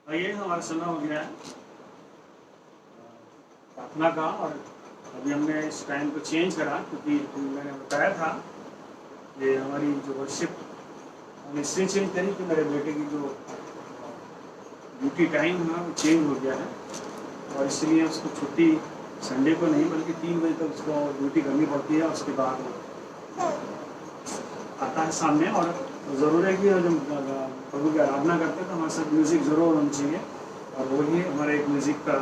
ये हमारा समय हो गया है प्रार्थना का। और अभी हमने इस टाइम को चेंज करा क्योंकि मैंने बताया था ये हमारी जो वर्शिप हमने इसलिए चेंज करी कि मेरे बेटे की जो ड्यूटी टाइम है वो चेंज हो गया है और इसलिए उसको छुट्टी संडे को नहीं बल्कि 3 बजे तक उसको ड्यूटी करनी पड़ती है। उसके बाद आता है सामने और ज़रूर है कि जब प्रभु की आराधना करते हैं तो हमारे साथ म्यूज़िक ज़रूर होना चाहिए और वही हमारा एक म्यूज़िक का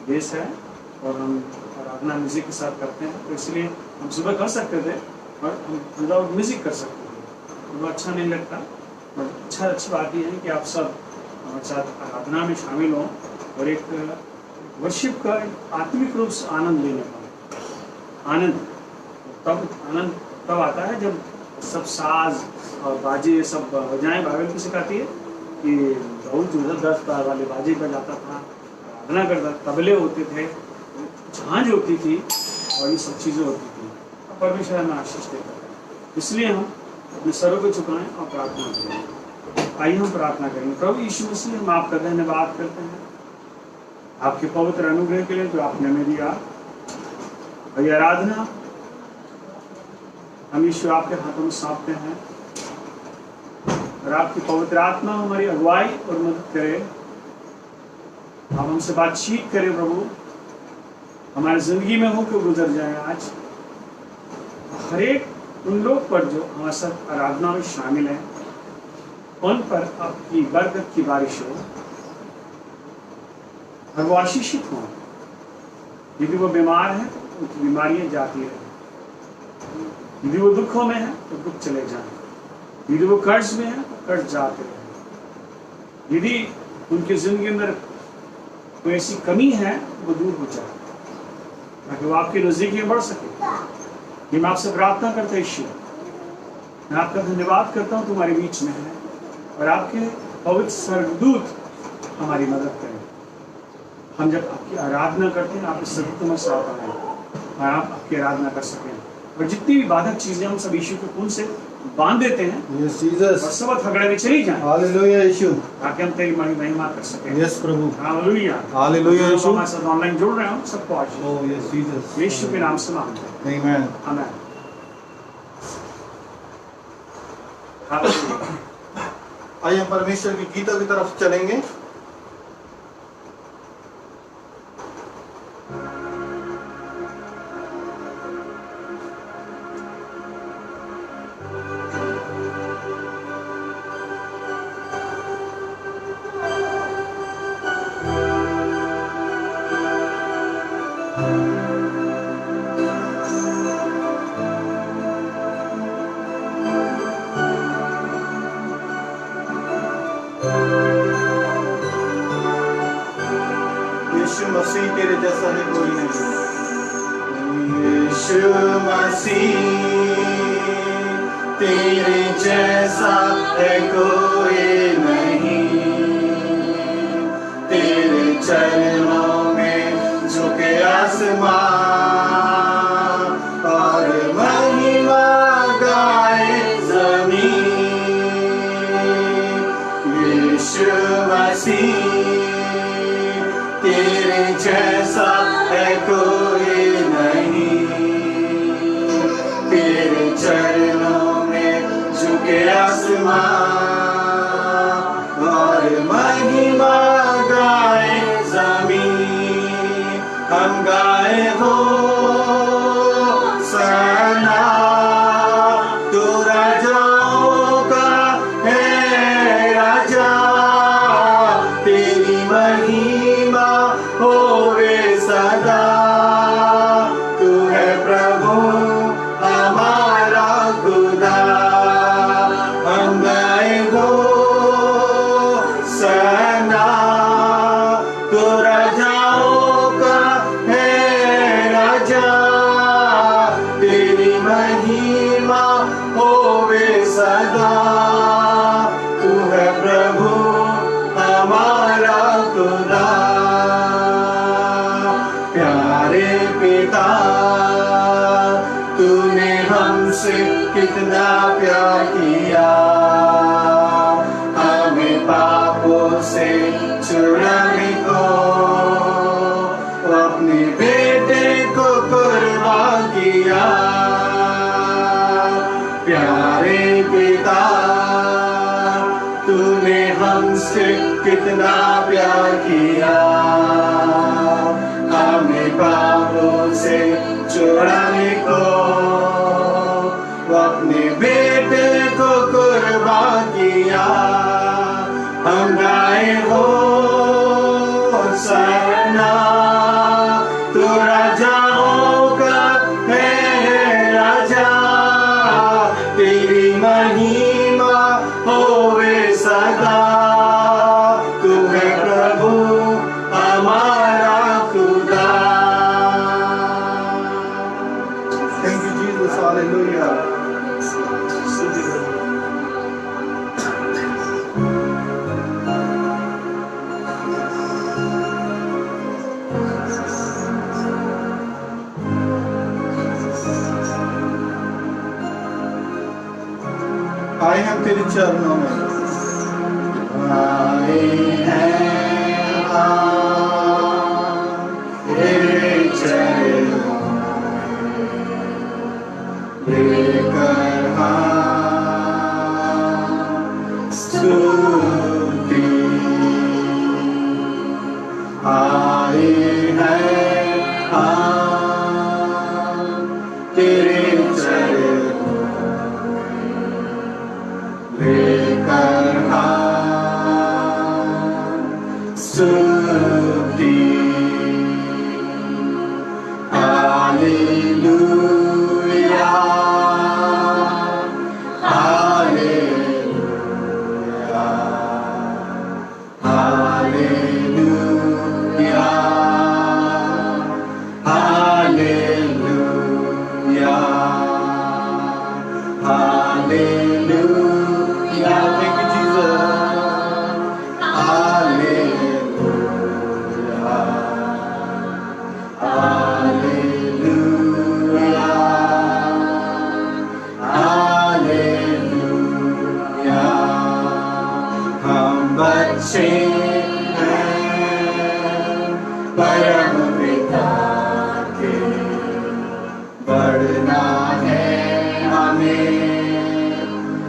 बेस है और हम आराधना म्यूज़िक के साथ करते हैं। तो इसलिए हम सुबह कर सकते थे और हम विदाउट म्यूज़िक कर सकते थे, वो अच्छा नहीं लगता। और अच्छी बात यह है कि आप सब हमारे साथ आराधना में शामिल हों और एक वर्शिप का आत्मिक रूप से आनंद लेने का आनंद तब आता है जब सब साज और बाजे सब बजाएं। बाइबल की सिखाती है कि बहुत जो 10 वाले बाजे बजाता था, आराधना करता, तबले होते थे, झांझ होती थी और ये सब चीज़ें होती थी। परमेश्वर हमें आशीष देता है। इसलिए हम अपने सरों को झुकाएं और प्रार्थना करें। आइए हम प्रार्थना करेंगे। प्रभु यीशु मसीह, हम आपका धन्यवाद करते हैं आपके पवित्र अनुग्रह के लिए जो आपने हमें दिया। और आराधना हम यीशु आपके हाथों में सौंपते हैं और आपकी पवित्र आत्मा हमारी अगुवाई और मदद करे। आप हमसे बातचीत करें प्रभु, हमारी जिंदगी में हो के गुजर जाए आज। हर एक उन लोग पर जो हमारे साथ आराधना में शामिल हैं उन पर आपकी बरकत की बारिश हो और वो आशीषित हों। यदि वो बीमार है तो उनकी बीमारियां जाती रहें, यदि वो दुखों में है तो दुख चले जाएं, यदि वो कर्ज में है तो कर्ज जाते रहें, यदि उनकी जिंदगी अंदर कोई ऐसी कमी है वो दूर हो जाए ताकि वो आपके नजदीक बढ़ सके। ये मैं आपसे प्रार्थना करता हूं ईश्वर, मैं आपका धन्यवाद करता हूँ तुम्हारे बीच में है और आपके पवित्र स्वर्गदूत हमारी मदद करें। हम जब आपकी आराधना करते हैं आप इस सत्य में साथ आए और आप आपकी आराधना कर सकें और जितनी भी बाधक चीजें हम सब यीशु के खून से बांध देते हैं यस जीसस और सब हगड़े में चली जाएं हालेलुया यीशु ताकि हम तेरी महिमा कर सकें। यस प्रभु हालेलुया हालेलुया यीशु हमारे साथ ऑनलाइन जुड़ रहे हो सबको आशीष ओह यस जीसस यीशु के नाम से मांगते हैं, आमेन आमीन। हालेलुया। आइए हम परमेश्वर की गीतों की तरफ चलेंगे। यीशु मसीह तेरे जैसा है कोई नहीं। यीशु मसीह तेरे जैसा है कोई नहीं। तेरे चरणों में झुके आसमान और महिमा गाए जमीन। यीशु मसीह तेरे जैसा है कोई नहीं। तेरे चरणों में झुके आसमान और महिमा गाए जमीन। हम गाए हो सना तू राजाओं का है राजा। तेरी महिमा होवे सदा। तू है प्रभु हमारा खुदा। हम गाए हो सना तू राजाओं का है राजा। तेरी महिमा होवे सदा। तू है प्रभु हमारा खुदा। प्यारे पिता तूने हमसे कितना प्यार किया। हमें पापों से छुड़ाने को अपने बेटे को कुर्बान किया। प्यारे पिता, तूने हमसे कितना प्यार किया। हमें पापों से छुड़ाने को अपने बेटे को कुर्बान किया। हम गाए हो सरना, तू राजाओं का है राजा। तेरी महिमा होवे सदा, तू है प्रभु हमारा खुदा। Thank you Jesus, hallelujah. आए हम तेरे चरणों में, आए हैं तेरे चरणों में, लेकर स्तुति। आए हैं तेरे चरणों लेकर स्तुति। Hallelujah hallelujah hallelujah hallelujah hallelujah. Thank you Jesus. Hallelujah. Hallelujah. Hallelujah. हम बच्चे हैं परम पिता के, बढ़ना है हमें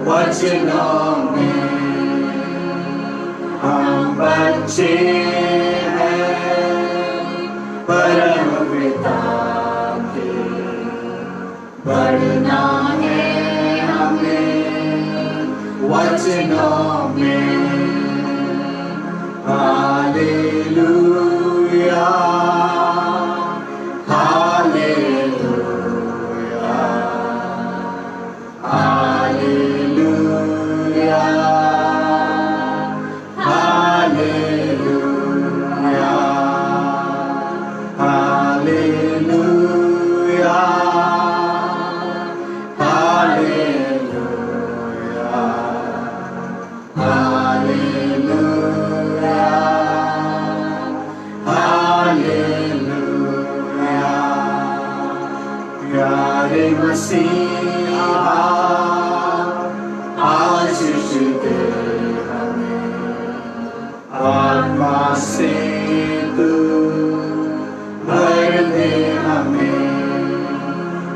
वचनों में। हम बच्चे हैं परम पिता के, बढ़ना है हमें वचनों में। Hallelujah hallelujah hallelujah hallelujah hallelujah hallelujah hallelujah hallelujah. प्यारे मसीहा आशीष दे हमें, आत्मा से तू भर दे हमें।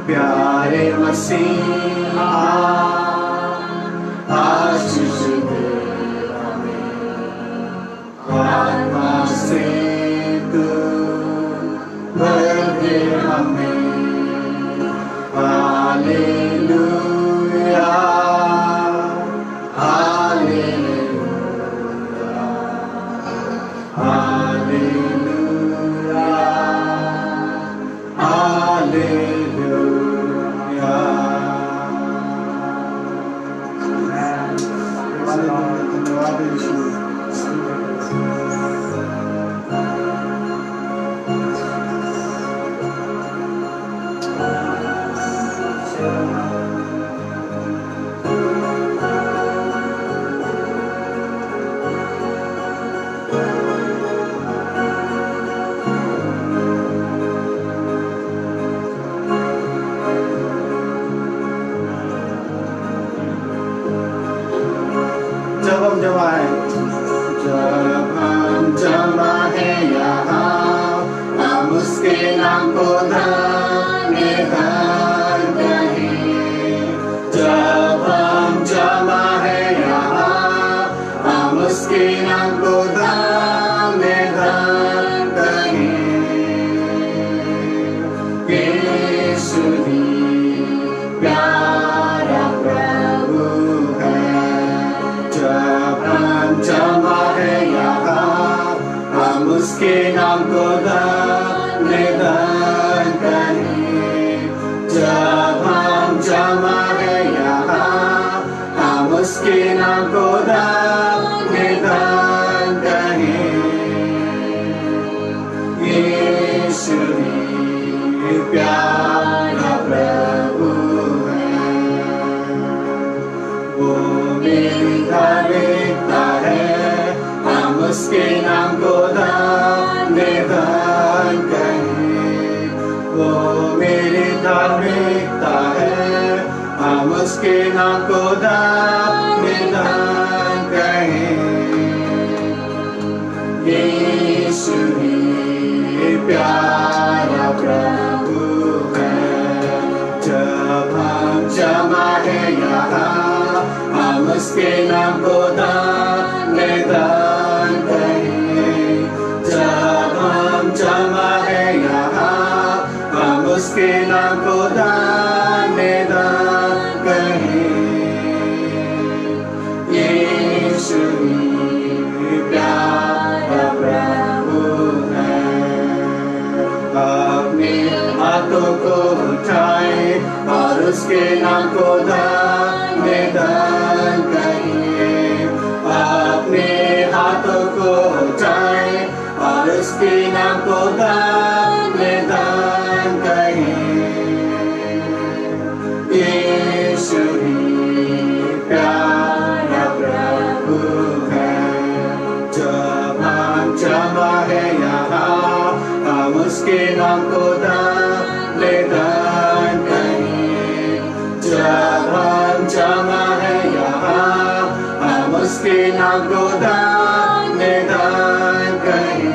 प्यारे मसीहा आशीष दे हमें, आत्मा से तू भर दे हमें। Hallelujah hallelujah hallelujah hallelujah. धन्यवाद यीशु। जब हम जब आए जब हम जमा है यहाँ, हम उसके नाम को धन्यवाद कहें। जब हम जमा है यहाँ, हम उसके नाम को धन्यवाद कहें। यीशु ही प्यारा प्रभु है। जब हम जमा है यहाँ, हम उसके नाम को धन्यवाद करें। जब हम जमा है यहाँ, हम उसके नाम को धन्यवाद करें। यीशु ही प्यारा प्रभु है। वो मेरी धार्मिकता है, हम उसके नाम को धन्यवाद कहें। वो मेरी धार्मिकता है, हम उसके नाम को धन्यवाद कहें। यीशु ही प्यारा प्रभु है। जब हम जमा है यहाँ, हम उसके नाम को धन्यवाद कहें। जब हम जमा है यहाँ, हम उसके नाम को धन्यवाद कहें। यीशु ही प्यारा प्रभु है। अपने हाथों को उठाएं और उसके नाम को धन्यवाद करें। अपने हाथों को उठाएं और उसके नाम को धन्यवाद करें। यीशु ही प्यारा प्रभु है। जब हम जमा है यहाँ, हम उसके नाम को धन्यवाद करें। जब हम जमा है यहाँ, हम उसके नाम को धन्यवाद करें।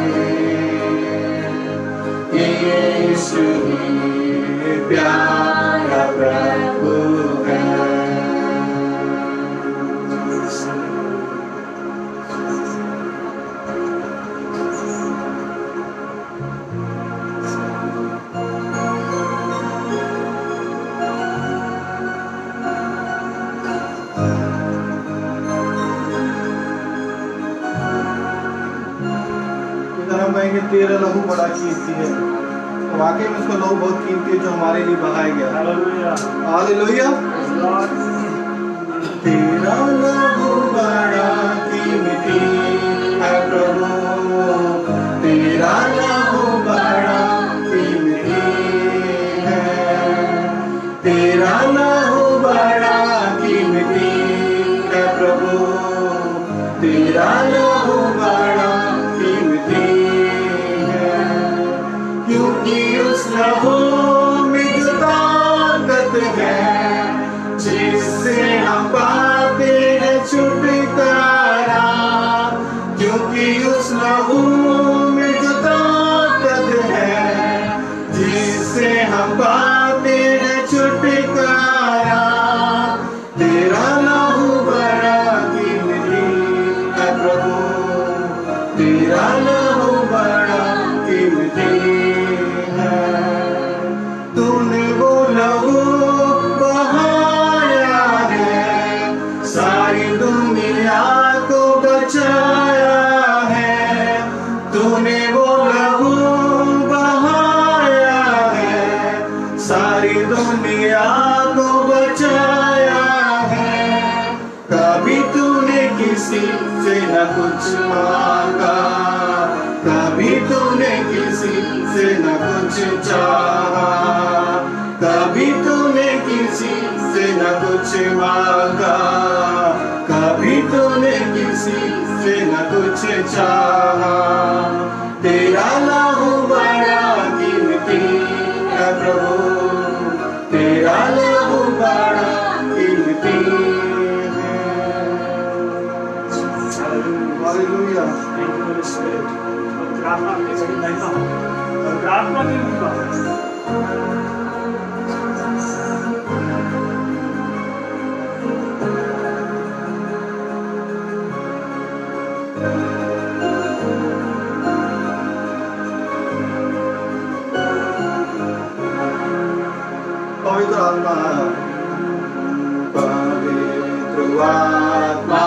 यीशु ही प्यारा प्रभु है। इधर हम कहेंगे तेरा लहू बड़ा कीमती है। तो वाकई में उसका लहू बहुत कीमती है जो हमारे लिए बहाया गया। हालेलुया। हालेलुया। तेरा लहू बड़ा कीमती है प्रभु। तेरा लहू बड़ा कीमती है। तेरा लहू बड़ा कीमती है प्रभु। तेरा लहू बड़ा कीमती है। क्योंकि उस लहू में जो ताकत है, जिससे हम पाते हैं छुटकारा। क्योंकि उस लहू में जो ताकत है, जिससे हम पाते हैं छुटकारा। तेरा लहू बड़ा कीमती है प्रभु। तेरा लहू बड़ा कीमती है। तूने वो लहू बहाया है, सारी दुनिया को बचाया है। तूने वो लहू बहाया है, सारी दुनिया को बचाया है। कभी तूने किसी से न कुछ मांगा, कभी तूने किसी से न कुछ चाहा। कभी तूने किसी से न कुछ मांगा, कभी तूने किसी से न कुछ चाहा। तेरा लहू बड़ा कीमती है प्रभु। तेरा लहू बड़ा कीमती है। Hallelujah. Thank you, Holy Spirit. और प्रार्थना के सभी बहता हूँ और प्रार्थना की कृपा पवित्र आत्मा, पवित्र आत्मा,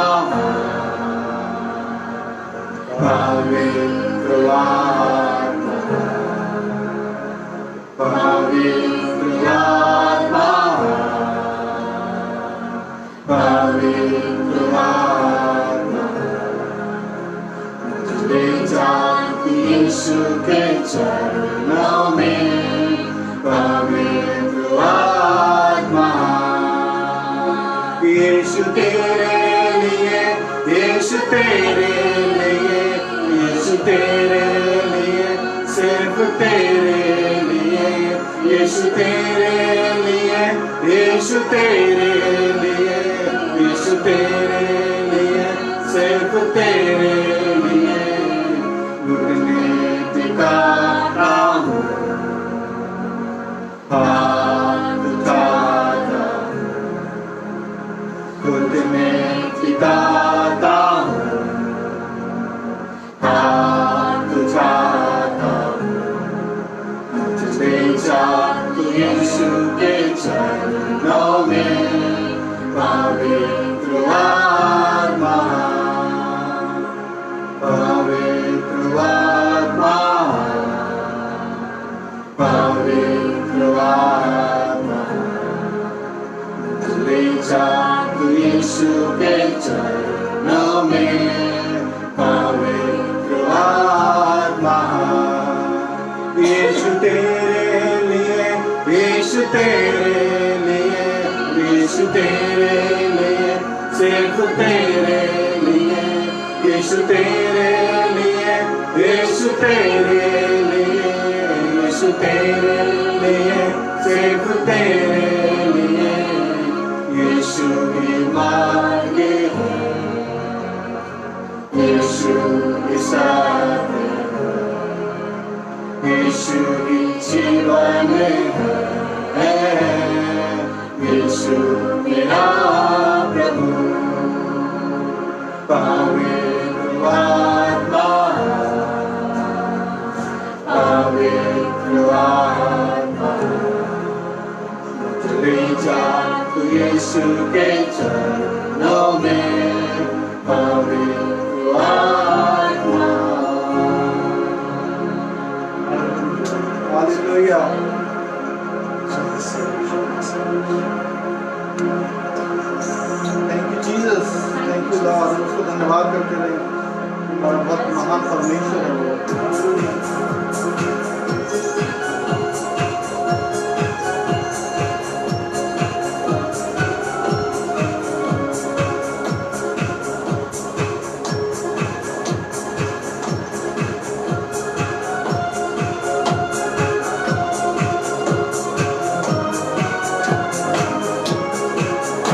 पवित्र आत्मा, पवित्र आत्मा, पवित्र आत्मा, ले जाती यीशु के चरणों में। पवित्र आत्मा, यीशु तेरे लिए, यीशु तेरे लिए, यीशु तेरे लिए, सिर्फ तेरे लिए, यीशु तेरे लिए, यीशु तेरे लिए, यीशु तेरे लिए, सिर्फ तेरे लिए, घुटने टिकाता हूँ, हाथ उठाता, घुटने टिकाता हूँ, हाथ उठाता, ले जा तू यीशु के चरणों में। पवित्र आत्मा, पवित्र आत्मा, पवित्र आत्मा, ले जा तू यीशु के चरणों में। पवित्र आत्मा, यीशु तेरे लिए, यीशु तेरे लिए, यीशु तेरे लिए, सिर्फ तेरे लिए, यीशु तेरे लिए, यीशु तेरे लिए, यीशु तेरे लिए, सिर्फ तेरे लिए, यीशु ही मार्ग है, यीशु ही सत्य है, यीशु ही जीवन है, यीशु मेरा प्रभु। पवित्र आत्मा, पवित्र आत्मा, ले जा तू यीशु के चरणों में। पवित्र आत्मा, hallelujah. Thank you Jesus, thank you Lord. हम उसको धन्यवाद करते रहे और बहुत महान परमेश्वर है वो।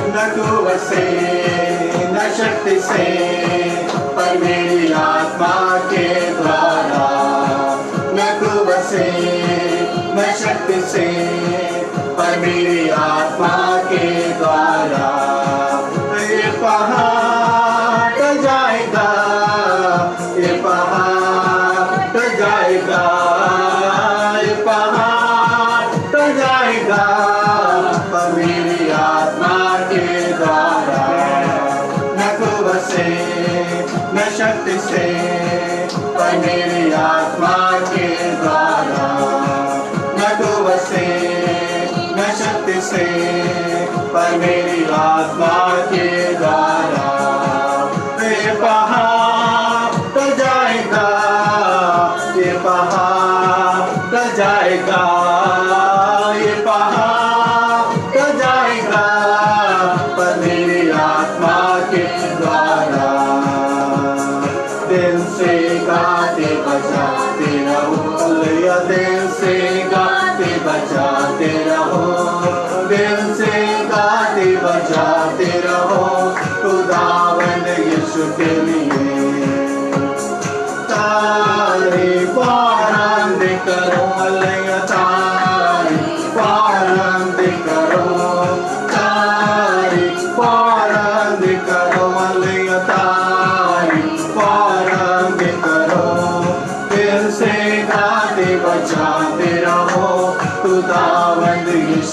न कुवत से न शक्ति से पर मेरी आत्मा के द्वारा, न कुवत से न शक्ति से पर मेरी आत्मा के द्वारा। ये पहाड़ टल जाएगा, ये पहाड़ टल जाएगा, ये पहाड़ टल जाएगा, पर मेरी आत्मा के द्वारा। न कुवत से न शक्ति से पर मेरी आत्मा के द्वारा, न कुवत से न शक्ति से पर मेरी आत्मा के द्वारा। ये पहाड़ टल जाएगा, ये पहाड़ टल जाएगा, ये पहाड़ टल जाएगा, पर मेरी आत्मा के द्वारा। दिल से गाते बजाते रहो, हालेलुया। दिल से गाते बजाते रहो, दिल से गाते बजाते रहो, खुदावंद यीशु के लिए।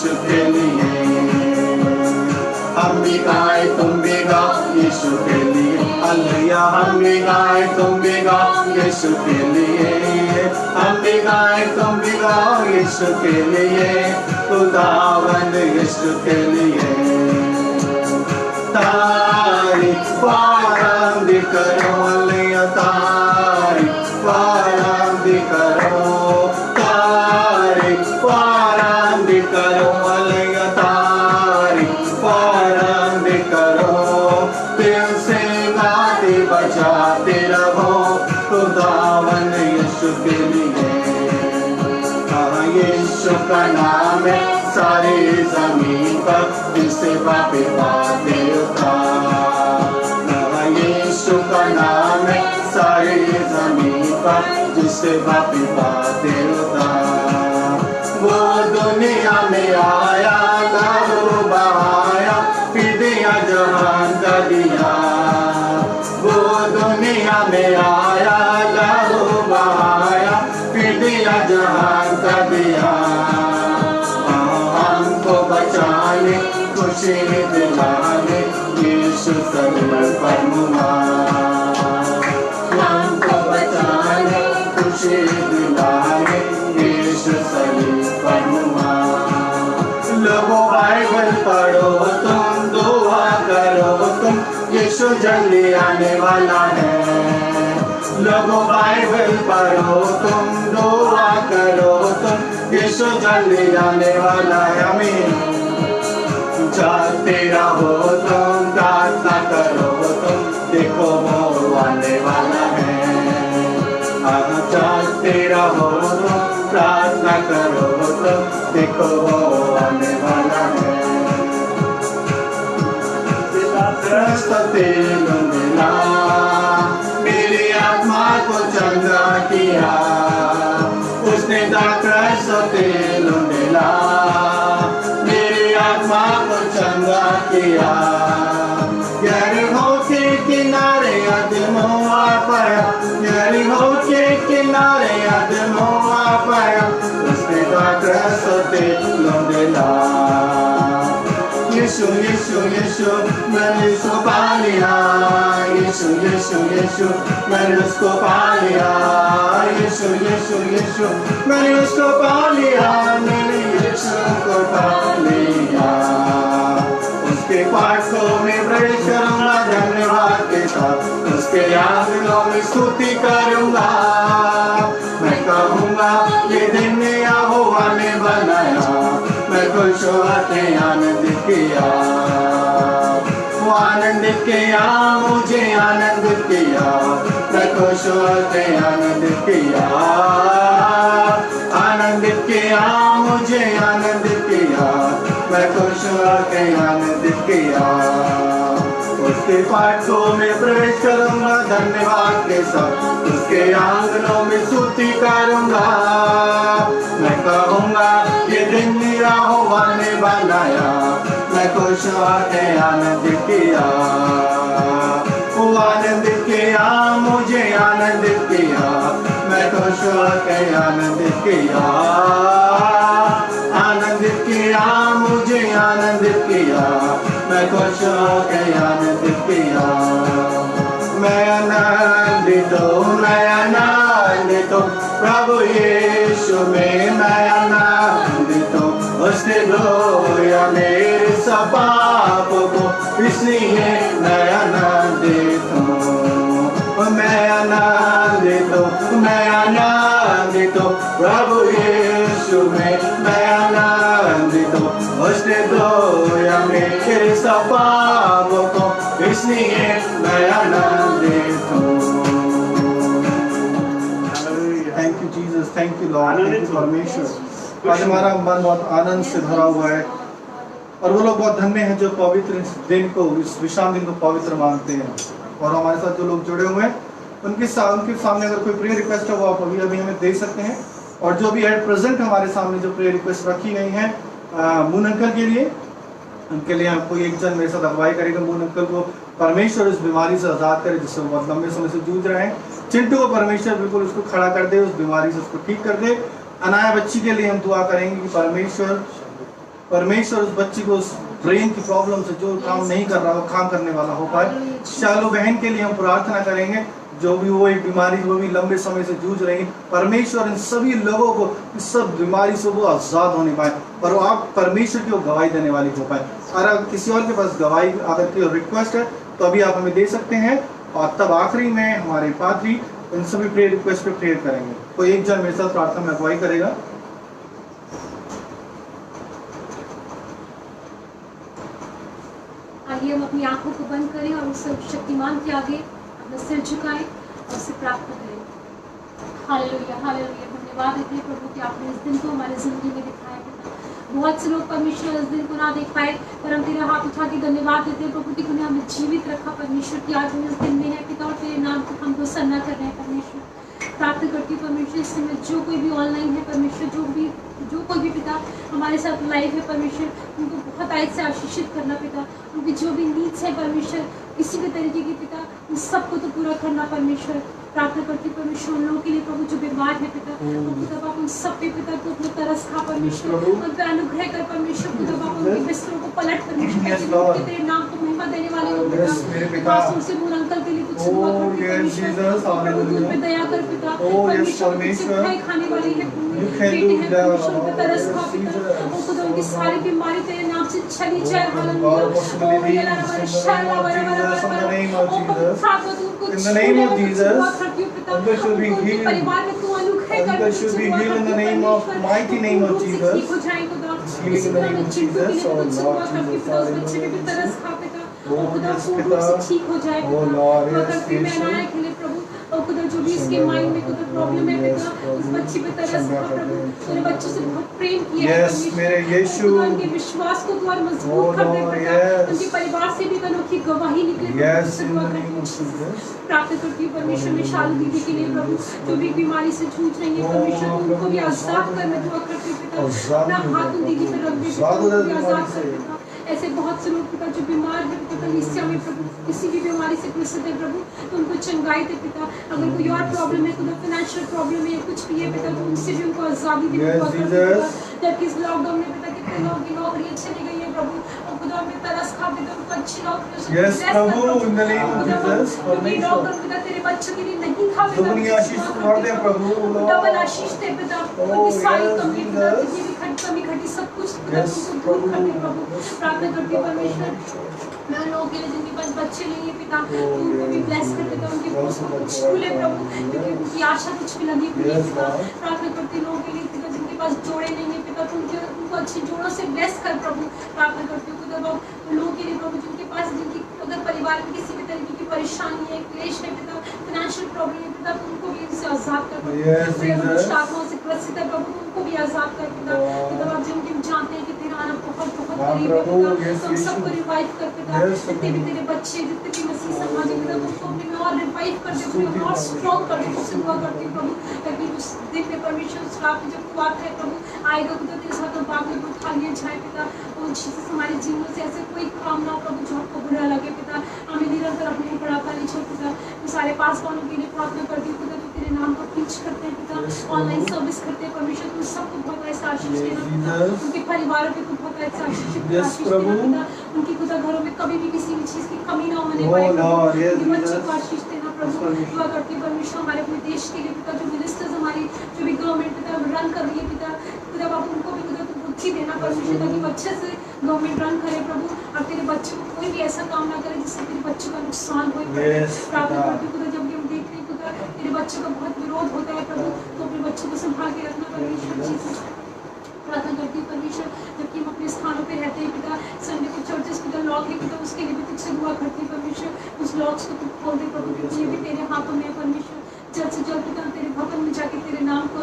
यीशु के लिए। हम भी गाए तुम भी गाओ यीशु के लिए, हालेलुया। हम भी गाए तुम भी गाओ यीशु के लिए, हम भी गाए तुम भी गाओ यीशु के लिए, खुदावंद यीशु के लिए। तारीफ आरंभ करो, हालेलुया। तारीफ आरंभ करो, तारीफ आरंभ करो, हालेलुया। तारीफ आरंभ करो, दिल से गाते बजाते रहो, खुदावंद यीशु के लिए। हाँ, यीशु का नाम है सारी जमीन पर, जिसे बापे बाते उतार। हाँ, यीशु का नाम है सारी जमीन पर, जिसे बापे बाते उतार। वो दुनिया में आया, लहू बहाया, फिदिया जहान का दिया। वो दुनिया में आया, लहू बहाया, फिदिया जहान का दिया। हमको बचाने, खुशी दिलाने, यीशु सलीब पर मुआ। हमको बचाने, खुशी दिलाने, यीशु सलीब पर मुआ। लोगों बाइबल पढ़ो तुम, दुआ करो तुम, यीशु जल्दी आने वाला है। लोगों बाइबल पढ़ो तुम, दुआ करो तुम, यीशु जल्दी आने वाला है। आमीन। जाते रहो तुम, प्रार्थना करो तुम, देखो वो आने वाला है। जाते रहो तुम, प्रार्थना करो तुम, देखो वो आने वाला है। मिला मेरी आत्मा को चंगा किया, उसने तेल मिला मेरी आत्मा को चंगा किया। यरीहो के किनारे आदमों आ पाया, यरीहो के किनारे आदमों आ पाया, उसने तेल मिला। यीशु यीशु यीशु मैंने उसको पा लिया, यीशु यीशु यीशु मैंने उसको पा लिया, यीशु यीशु यीशु मैंने उसको पा लिया, मैंने यीशु को पा लिया। उसके पाठों में प्रवेश करूंगा धन्यवाद के साथ, उसके आंगनों में स्तुति करूंगा। मैं कहूंगा ये दिन यहोवा ने बनाया, मैं खुश होके आनंदित किया। वो आनंदित किया, मुझे आनंदित किया, मैं खुश होके आनंदित किया। आनंदित किया, मुझे आनंदित किया, मैं खुश होके आनंदित किया। उसके पाठों में प्रवेश करूंगा धन्यवाद के साथ, उसके आंगनों में स्तुति करूंगा। मैं कहूंगा ये दिन यहोवा ने बनाया, मैं खुश होके आनंदित किया। वो आनंदित किया, मुझे आनंदित किया, मैं खुश होके आनंदित किया। आनंदित किया, मुझे आनंदित किया, मैं खुश होके आनंदित किया। मैं आनंदित हूँ, मैं आनंदित हूँ प्रभु यीशु में, मैं आनंदित हूँ। उसने धोया मेरे सब पापों को, इसलिए मैं आनंदित हूँ। मैं आनंदित हूँ, मैं आनंदित हूँ प्रभु यीशु में, मैं आनंदित हूँ। उसने धोया मेरे सब पापों को, इसलिए मैं आनंदित हूँ। Thank you Jesus, thank you Lord, thank you परमेश्वर। आज हमारा मन बहुत आनंद से भरा हुआ है और वो लोग बहुत धन्य हैं जो पवित्र इस दिन को, इस विश्राम दिन को पवित्र मानते हैं। और हमारे साथ जो लोग जुड़े हुए हैं उनके सामने अगर कोई प्रेयर रिक्वेस्ट है वो आप अभी हमें दे सकते हैं। और जो भी एट प्रेजेंट हमारे सामने जो प्रेयर रिक्वेस्ट रखी गई है मून अंकल के लिए, उनके लिए कोई एक जन मेरे साथ अगुवाई करेगा। मून अंकल को परमेश्वर इस बीमारी से आज़ाद करे जिससे बहुत लंबे समय से जूझ रहे हैं। चिंटू को परमेश्वर बिल्कुल उसको खड़ा कर दे, उस बीमारी से उसको ठीक कर दे। अनाया बच्ची के लिए हम दुआ करेंगे कि परमेश्वर उस बच्ची को उस ब्रेन की प्रॉब्लम से जो काम नहीं कर रहा वो काम करने वाला हो पाए। शालू बहन के लिए हम प्रार्थना करेंगे, जो भी वो एक बीमारी वो भी लंबे समय से जूझ रही है, परमेश्वर इन सभी लोगों को इस सब बीमारी से वो आज़ाद होने पाए और वो आप परमेश्वर की वो गवाही देने वाली हो पाए। और अगर किसी और के पास गवाही अगर की रिक्वेस्ट है तो अभी आप हमें दे सकते हैं, और तब आखिरी में हमारे पादरी इन सभी प्रेयर रिक्वेस्ट पे प्रेयर करेंगे। कोई एक जन मेरे साथ प्रार्थना में अगुवाई करेगा। आइए हम अपनी आंखों को बंद करें और उस शक्तिमान के आगे अपना सिर झुकाएं और उससे प्रार्थना करें। हालेलुया हालेलुया, धन्यवाद देते हैं प्रभु कि आपने इस दिन को हमारे जिंदगी में दिखाया पिता। बहुत से लोग परमेश्वर इस दिन को ना देख पाए, पर हम तेरा हाथ उठा के धन्यवाद देते हैं प्रभु कि तूने हमें जीवित रखा परमेश्वर की आज हम इस दिन में है पिता, और तेरे नाम को हम प्रसन्न कर रहे हैं परमेश्वर। प्रार्थना करती हूँ परमेश्वर इस समय जो कोई भी ऑनलाइन है परमेश्वर, जो कोई भी पिता हमारे साथ लाइव है परमेश्वर, उनको बहुत आयत से आशीषित करना पिता। उनकी जो भी नीड्स है परमेश्वर किसी भी तरीके की पिता, उन सबको तो पूरा करना परमेश्वर। प्रार्थना करती हूँ परमेश्वर उन लोगों के लिए प्रभु जो बीमार है पिता, खुदा बाप उन सब पे पिता को अपना तरस खा परमेश्वर, उन पर अनुग्रह कर परमेश्वर। खुदा बाप उनके बिस्तरों को पलट परमेश्वर, तेरे नाम को महिमा देने वाले हो पिता। खास तौर से मूल अंकल के लिए कुछ दुआ करती हूँ परमेश्वर, उन पे दया कर पिता। परमेश्वर खाने वाली है बेटी है परमेश्वर, उन पे तरस खा पिता। और खुदा उनकी सारी बीमारी तेरे नाम से चली जाए। In the name of Jesus, Uncle should be healed. Uncle should be healed in the name of mighty name of Jesus. Healing in the name of Jesus. Oh Lord Jesus, hallelujah. Oh yes, Pita. Oh Lord, yes, Yeshua. और खुदा जो भी इसके mind में खुदा problem है पिता, उस बच्चे पे तरस खा प्रभु। तूने बच्चे से बहुत प्रेम किया है परमेश्वर, खुदा उनके विश्वास को तू और मजबूत कर दे पिता। उनके परिवार से भी अनोखी गवाही निकले। प्रार्थना करती हूँ परमेश्वर में शालू दीदी के लिए प्रभु, जो भी बीमारी से जूझ रही है परमेश्वर, उनको भी आजाद कर, मैं दुआ करती हूँ पिता। अपना हाथ उन दीदी पे रख दे पिता, उनको भी आजाद कर पिता। ऐसे बहुत से लोग पिता जो बीमार है पिता, कलीसिया में प्रभु किसी भी बीमारी से ग्रसित है प्रभु, तो उनको चंगाई दे पिता। अगर कोई और प्रॉब्लम है, खुदा फाइनेंशियल प्रॉब्लम है या कुछ भी है पिता, तो उनसे भी उनको आजादी दे पिता। जबकि इस लॉकडाउन में पिता कितने लोगों की नौकरियां चली गई है प्रभु, और खुदा में तरस खा पिता उनको अच्छी नौकरी। Yes Prabhu, in the name of Jesus, lockdown पिता तेरे बच्चों के लिए नहीं खा पिता, दुगनी आशीष कर दे प्रभु, डबल आशीष दे पिता। उनकी सारी कमी पिता, जितनी भी कमी घटी सब कुछ पिता तुमको दूर कर दे प्रभु। प्रार्थना करती हूँ परमेश्वर मैं उन लोगों के लिए जिनके पास बच्चे नहीं है पिता, उनको भी ब्लेस कर देता, उनके कुछ भूले प्रभु, क्योंकि उनकी आशा कुछ भी लगी हुई है पिता। प्रार्थना करती हूँ लोगों के लिए पिता जिनके पास जोड़े नहीं है पिता, तो उनको अच्छे जोड़ों से ब्लेस कर प्रभु। प्रार्थना करती हूँ खुदा बाप लोगों के लिए प्रभु जिनके पास, जिनकी अगर परिवार में किसी भी तरीके की परेशानी है, क्लेश है पिता, फाइनेंशियल प्रॉब्लम है पिता, तो उनको भी इनसे आजाद कर प्रभु। आत्माओं से ग्रसित है प्रभु, उनको भी आजाद कर पिता। खुदा बाप जिनके जानते हैं कि तेरा आना बहुत बहुत करीब है पिता, तुम सबको रिवाइव कर पिता। जितने भी तेरे बच्चे, जितने भी मसीह समाज है पिता, तुमको अपने में और रिवाइव कर दे, तुम्हें और स्ट्रॉन्ग कर दे। तुझसे दुआ करती हूँ प्रभु, ताकि उस दिन में परमेश्वर उस रात में जब तू आता है प्रभु आएगा खुदा, तेरे साथ हम बात में उठा लिया जाए पिता। और जीसस हमारे जीवन से ऐसे कोई काम ना हो प्रभु जो आपको बुरा लगे पिता। हमें निरंतर अपने ऊपर आता नहीं छोड़ पिता। तो सारे पास वालों के लिए प्रार्थना करती हूँ खुदा, तो तेरे नाम को प्रीच करते हैं पिता, ऑनलाइन सर्विस करते हैं परमेश्वर, तुम सबको बहुत ऐसा आशीष देना पिता। उनके परिवारों पे बहुत ऐसा आशीष देना पिता। उनकी खुदा घरों में कभी भी किसी भी चीज की कमी ना होने पाए, उनके बच्चों को आशीष देना प्रभु। दुआ करती हूँ परमेश्वर हमारे अपने देश के लिए पिता, जो मिनिस्टर्स हमारी जो भी गवर्नमेंट पिता रन कर रही है पिता, खुदा बाप उनको भी खुदा तुम बुद्धि देना परमेश्वर, ताकि अच्छे से गवर्नमेंट रन करे प्रभु, और तेरे बच्चों को कोई भी ऐसा काम ना करे जिससे तेरे बच्चों का नुकसान हो। प्रार्थना करती हूँ खुदा, जब भी हम देख रहे हैं खुदा तेरे बच्चों का बहुत विरोध होता है प्रभु, तो अपने बच्चों को संभाल के रखना परमेश्वर जीसस। प्रार्थना करती हूँ परमेश्वर, जबकि हम अपने स्थानों पे रहते हैं पिता, संडे को चर्चेस पिता लॉक है पिता, उसके लिए भी तुझसे दुआ करती हूँ परमेश्वर, उस लॉक्स को तुम खोल दे प्रभु, क्योंकि ये भी तेरे हाथों में है परमेश्वर। जल्द से जल्द पिता तेरे भवन में जाके तेरे नाम को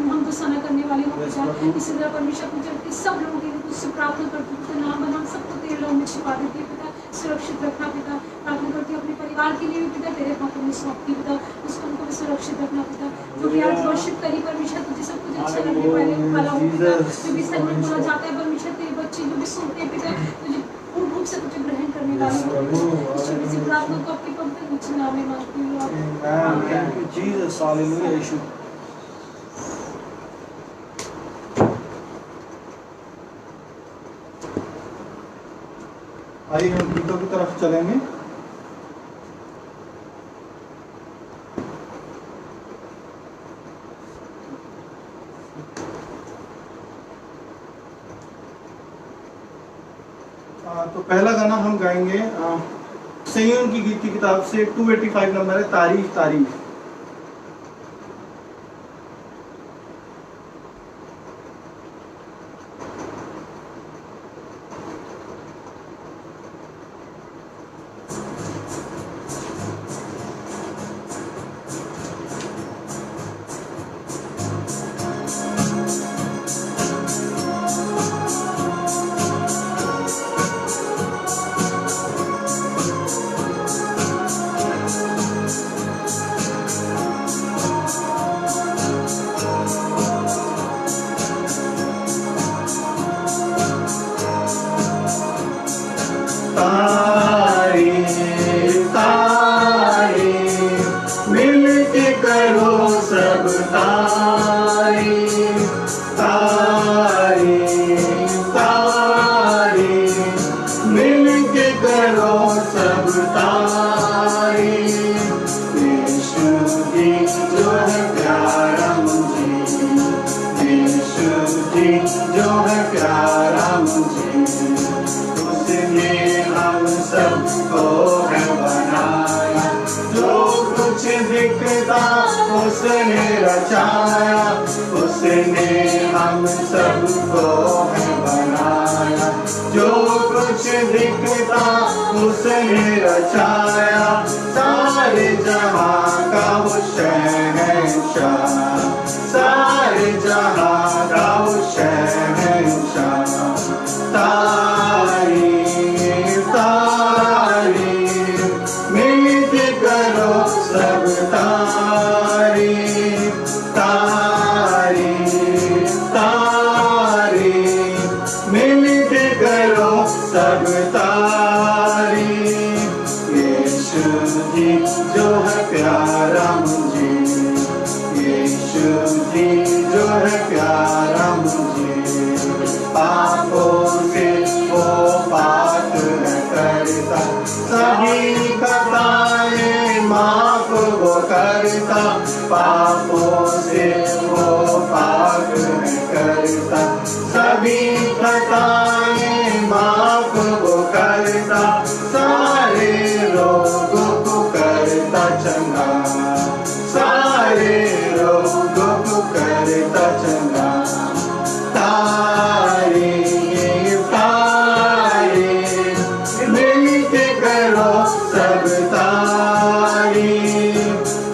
हम तो सना करने वाले हो पिता। इसी तरह परमेश्वर पूजा के सब लोगों के लिए तुझसे प्रार्थना करती हूँ, तो नाम बना सबको तेरे लोगों में छिपा देती है पिता, सुरक्षित रखना पिता। प्रार्थना करती हूँ अपने परिवार के लिए भी पिता, तेरे हाथों में सौंपती पिता, उसको उनको भी सुरक्षित रखना पिता। जो भी आज वर्शिप करी परमेश्वर, तुझे सब कुछ अच्छा लगने वाला हो पिता। जो भी सन्मान बोला जाता है परमेश्वर, तेरे बच्चे जो भी सुनते हैं पिता, तुझे पूर्ण रूप से तुझे ग्रहण करने वाले हो। छोटी सी प्रार्थना को आपके पवित्र उच्च नाम में मांगती हूँ। Thank you, Jesus. Hallelujah, Yeshua. आइए हम गीतों की तरफ चलेंगे। तो पहला गाना हम गाएंगे सैय्यून की गीत की किताब से, 285 नंबर है, तारीफ तारीफ। उसने रचाया, उसने हम सबको है बनाया। जो कुछ दिखता उसने रचाया, सारे जहां का वो शहंशाह, सारे जहां का वो शहंशाह। तारीफ तारीफ मिलके करो सब तारीफ तारीफ तारीफ मिलके करो सब तारीफ। यीशु जी जो है प्यारा मुझे, यीशु जी जो है प्यारा मुझे। पापों से वो पाक करता, सभी खताएं माफ वो करता। पापों से वो पाक करता, सभी खताएं माफ वो करता। सारे रोगों को करता चंगा, सारे रोगों को करता चंगा। तारीफ तारीफ मिलके करो सब तारीफ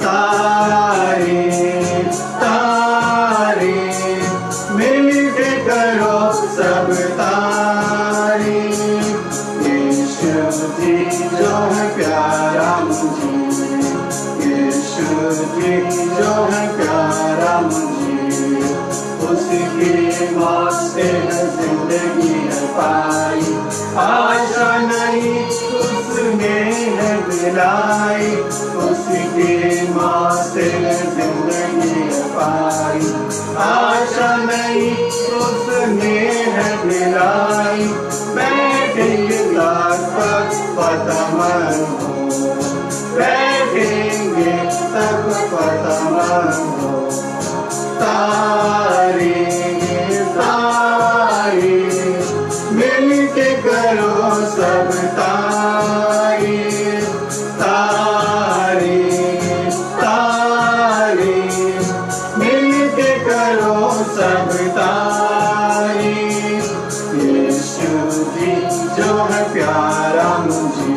तारीफ तारीफ मिलके करो सब तारीफ। यीशु जी जो है प्यारा मुझे, यीशु जी जो है प्यारा मुझे। उसकी मौत से जिंदगी है पाई, आशा नहीं उसने है दिलाई। उसकी मौत से जिंदगी है पाई, आशा नहीं उसने है दिलाई। बैठेंगे लाख पर पतमन हो, बैठेंगे तब पतमन हो। तारीफ तारीफ मिलके करो सब तारीफ तारीफ तारीफ मिलके करो सब तारीफ। यीशु जी जो है प्यारा मुझे,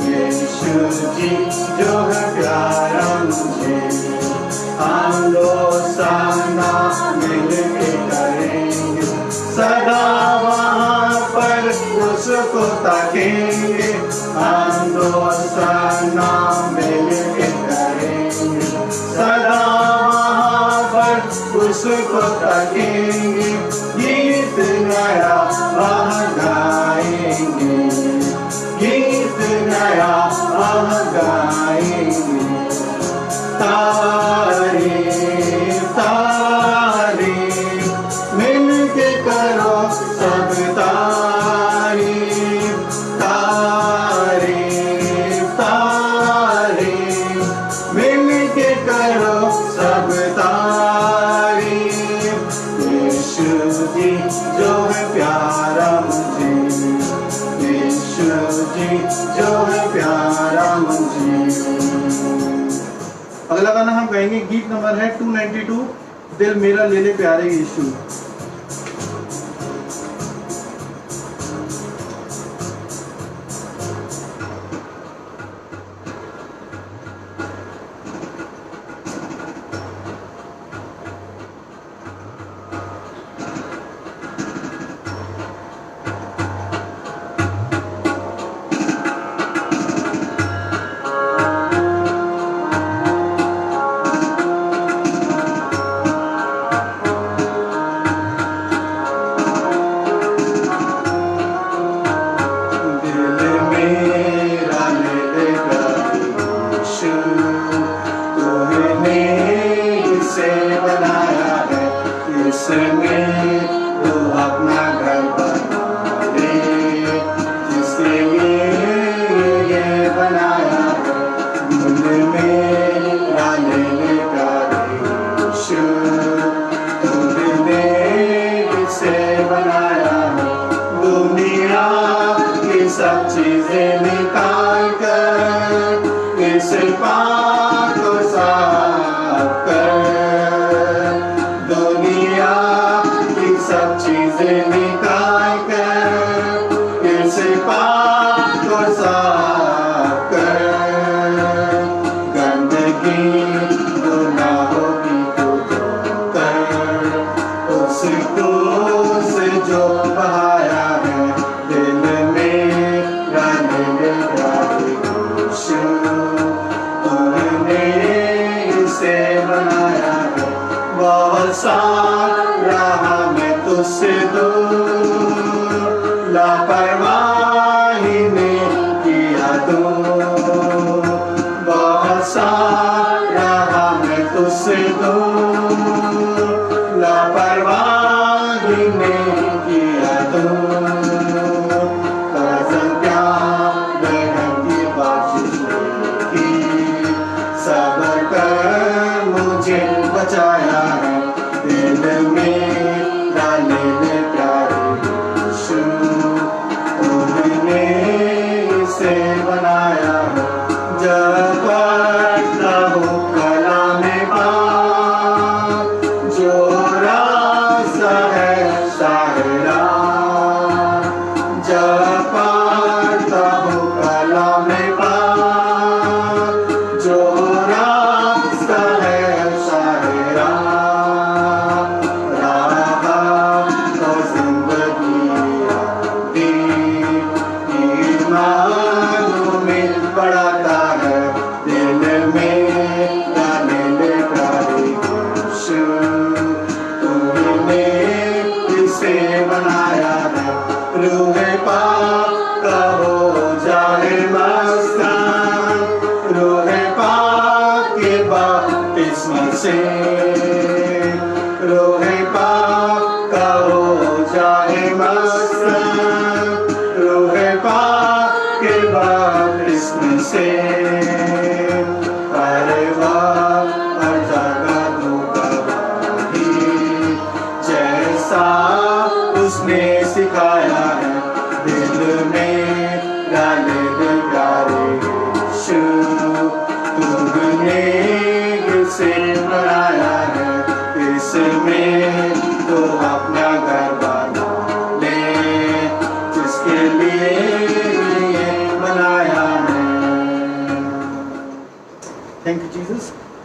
यीशु जी जो है प्यारा मुझे। हम दोस्ताना मिलके करेंगे, सदा वहाँ पर उसको ताकेंगे। हम दोस्ताना मिलके करेंगे, सदा वहाँ पर उसको ताकेंगे। गीत नया वहाँ गाएंगे, गीत नया वहाँ गाएंगे। तारीफ तारीफ मिलके करो सब तारीफ अगला गाना हम गाएंगे, गीत नंबर है 292, दिल मेरा ले ले प्यारे यीशु।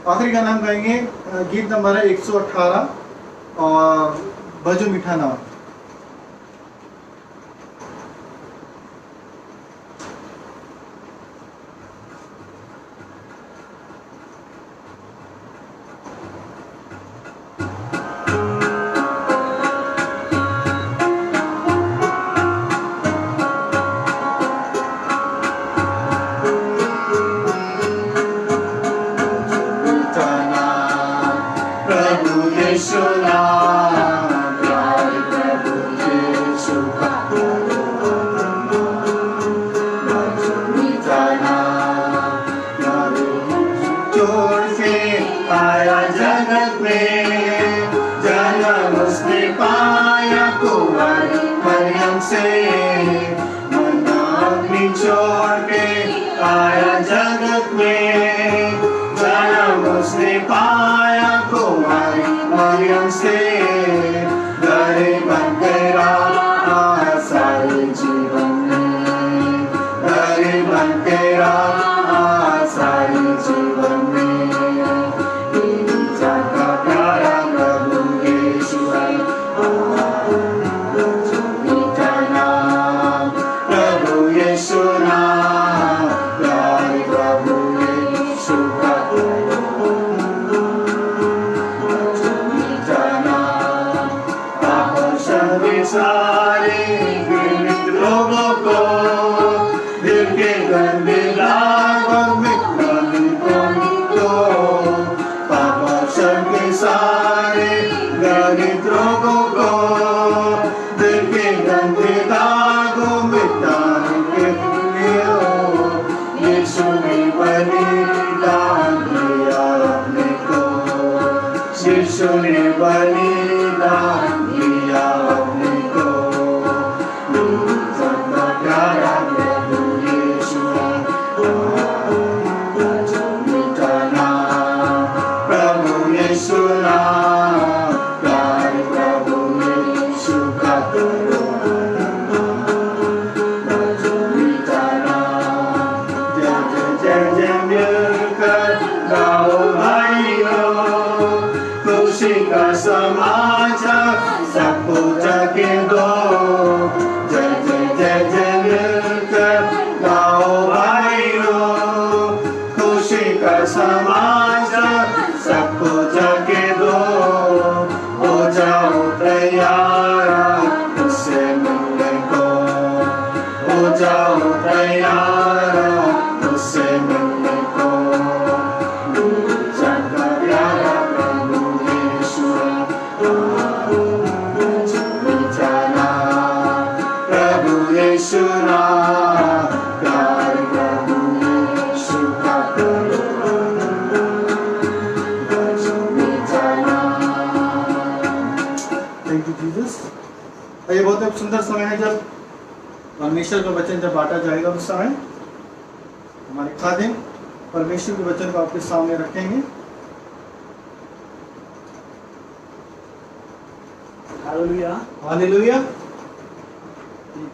आखिरी गाना हम गाएंगे, गीत नंबर है 118 और भजो मीठा नाम। छोड़ के आया जगत में, जन्म उसने पाया कुमारी मरियम से, गरीब बन तेरा सारे जीवन में, गरीब बन तेरा सारे जीवन में। पिता का प्यारा प्रभु यीशु है, मीठा नाम प्रभु यीशु नाम, प्यारे प्रभु यीशु का मीठा नाम। पापों से सारे पीड़ित लोगों को, दिल के गंदे दागों में पापों से सारे गरीब लोगों को, दिल के गंदे दागों मिटाने के लिए यीशु ने बलिदान दिया अपने को, यीशु ने बलिदान दिया अपने को। सबका प्यारा प्रभु यीशु है, मीठा नाम प्रभु यीशु नाम, प्यारे प्रभु यीशु का मीठा नाम। जय जय जय जय मिलकर गाओ भाइयों, खुशी का समाचार सबको जाके दो। जय जय जय जय मिलकर गाओ भाइयों, खुशी का समाचार सबको जाके दो। हो जाओ तैयार उससे मिलने को, हो जाओ तैयार उससे मिलने को। सबका प्यारा प्रभु यीशु है, मीठा नाम प्रभु यीशु नाम, प्यारे प्रभु यीशु का मीठा नाम। Thank you Jesus. ये बहुत एक सुंदर समय है जब परमेश्वर का वचन जब बांटा जाएगा, उस समय हमारे खादिम परमेश्वर के वचन को आपके सामने रखेंगे। हालेलुया। हालेलुया।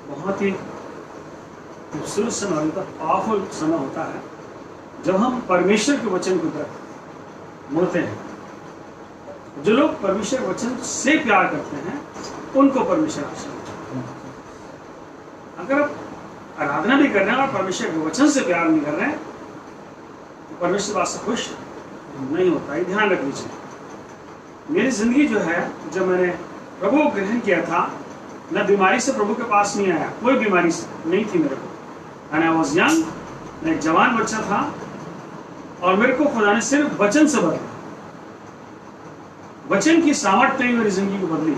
बहुत ही खूबसूरत समय होता है, पावरफुल समय होता है जब हम परमेश्वर के वचन की तरफ मुड़ते हैं। जो लोग परमेश्वर के वचन से प्यार करते हैं उनको परमेश्वर आशीर्वाद। अगर आप आराधना भी कर रहे हैं और परमेश्वर के वचन से प्यार नहीं कर रहे हैं तो परमेश्वर बात से खुश नहीं होता। ये ध्यान रखनी चाहिए। मेरी जिंदगी जो है, जब मैंने प्रभु को ग्रहण किया था, मैं बीमारी से प्रभु के पास नहीं आया, कोई बीमारी नहीं थी मेरे को। एंड आई वाज यंग, मैं एक जवान बच्चा था और मेरे को खुदा ने सिर्फ वचन से बदला। वचन की सामर्थ्य ने मेरी जिंदगी को बदली।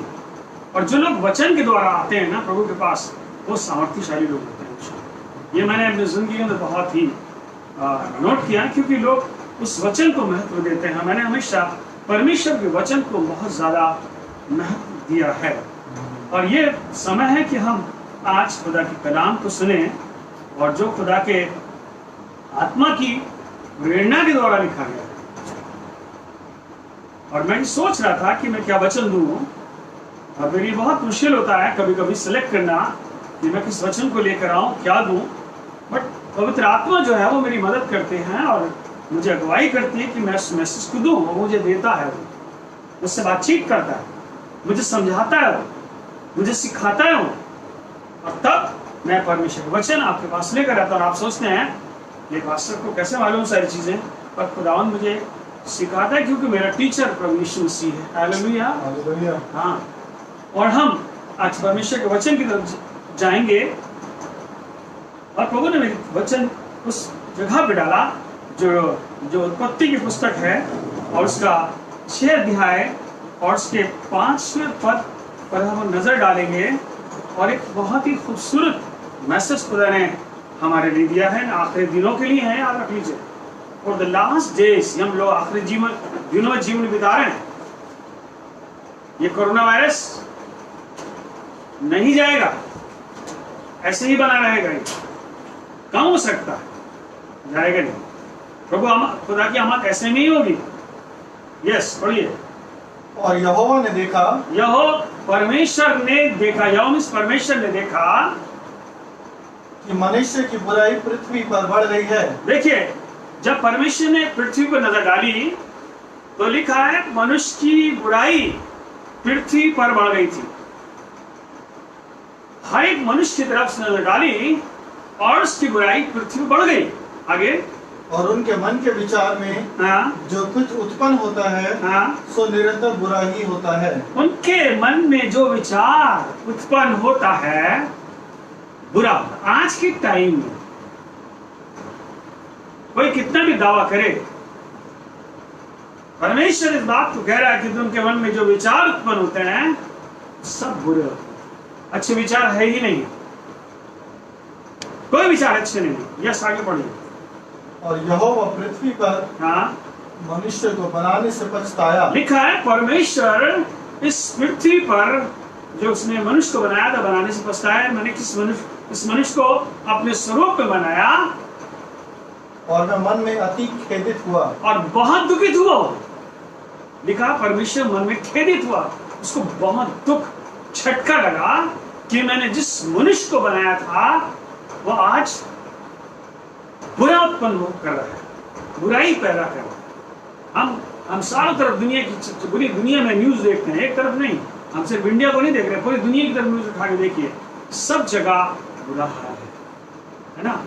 और जो लोग वचन के द्वारा आते हैं ना प्रभु के पास, वो सामर्थ्यशाली लोग होते हैं। ये मैंने अपनी जिंदगी में बहुत ही नोट किया, क्योंकि लोग उस वचन को महत्व देते हैं। मैंने हमेशा परमेश्वर के वचन को बहुत ज्यादा महत्व दिया है। और ये समय है कि हम आज खुदा के कलाम को सुने, और जो खुदा के आत्मा की प्रेरणा के द्वारा लिखा गया। और मैं सोच रहा था कि मैं क्या वचन दूं, और मेरे लिए बहुत मुश्किल होता है कभी कभी सिलेक्ट करना कि मैं किस वचन को लेकर आऊं, क्या दूं। बट पवित्र आत्मा जो है वो मेरी मदद करते हैं और मुझे अगुवाई करती है कि मैं उस मैसेज को दूं। वो मुझे देता है, वो मुझसे बातचीत करता है, मुझे समझाता है, वो मुझे सिखाता है वो। और तब मैं परमेश्वर का वचन आपके पास लेकर आता हूं। आप सोचते हैं ये पास्टर को कैसे मालूम सारी चीजें, पर खुदावन मुझे सिखाता है, क्योंकि मेरा टीचर प्रभु यीशु मसीह है। हालेलुया। हालेलुया। हाँ, और हम आज परमेश्वर के वचन की तरफ जाएंगे। और प्रभु ने मेरे वचन उस जगह पे डाला जो उत्पत्ति की पुस्तक है, और उसका 6 अध्याय और उसके 5वें पद पर हम नजर डालेंगे। और एक बहुत ही खूबसूरत मैसेज खुदा ने हमारे लिए दिया है, आखिरी दिनों के लिए है। याद रख लीजिए, फॉर द लास्ट डेज, हम लोग आखिरी दिनों में जीवन बिता रहे हैं। ये कोरोना वायरस नहीं जाएगा, ऐसे ही बना रहेगा। ये कम हो सकता है, जाएगा नहीं। प्रभु खुदा की आमद ऐसे नहीं होगी यस पढ़िए। और यहोवा ने देखा, परमेश्वर ने देखा, परमेश्वर ने देखा कि मनुष्य की बुराई पृथ्वी पर बढ़ रही है। देखिए, जब परमेश्वर ने पृथ्वी पर नजर डाली तो लिखा है मनुष्य की बुराई पृथ्वी पर बढ़ गई थी। हर एक मनुष्य की तरफ से नजर डाली और उसकी बुराई पृथ्वी पर बढ़ गई। आगे, और उनके मन के विचार में जो कुछ उत्पन्न होता है सो निरंतर बुरा ही होता है। उनके मन में जो विचार उत्पन्न होता है बुरा। आज के टाइम में कोई कितना भी दावा करे, परमेश्वर इस बात को कह रहा है कि उनके मन में जो विचार उत्पन्न होते हैं सब बुरे होते हैं। अच्छे विचार है ही नहीं, कोई विचार अच्छे नहीं। यस, आगे पढ़िए। और यहोवा पृथ्वी पर मनुष्य को बनाने से पछताया। लिखा है परमेश्वर इस पृथ्वी पर जो उसने मनुष्य को बनाया था बनाने से पछताया। मैंने इस मनुष्य को अपने स्वरूप में बनाया और मैं मन में अति खेदित हुआ और बहुत दुखित हुआ। लिखा परमेश्वर मन में खेदित हुआ, उसको बहुत दुख झटका लगा कि मैंने जिस मनुष्य को बनाया था वो आज बुरा उत्पन्न कर रहा है, बुराई पैदा कर रहा है। हम चारों तरफ दुनिया की पूरी दुनिया में न्यूज देखते हैं, एक तरफ नहीं। हम सिर्फ इंडिया को नहीं देख रहे, पूरी दुनिया की तरफ न्यूज उठा के देखिए, सब जगह बुरा हाल है ना।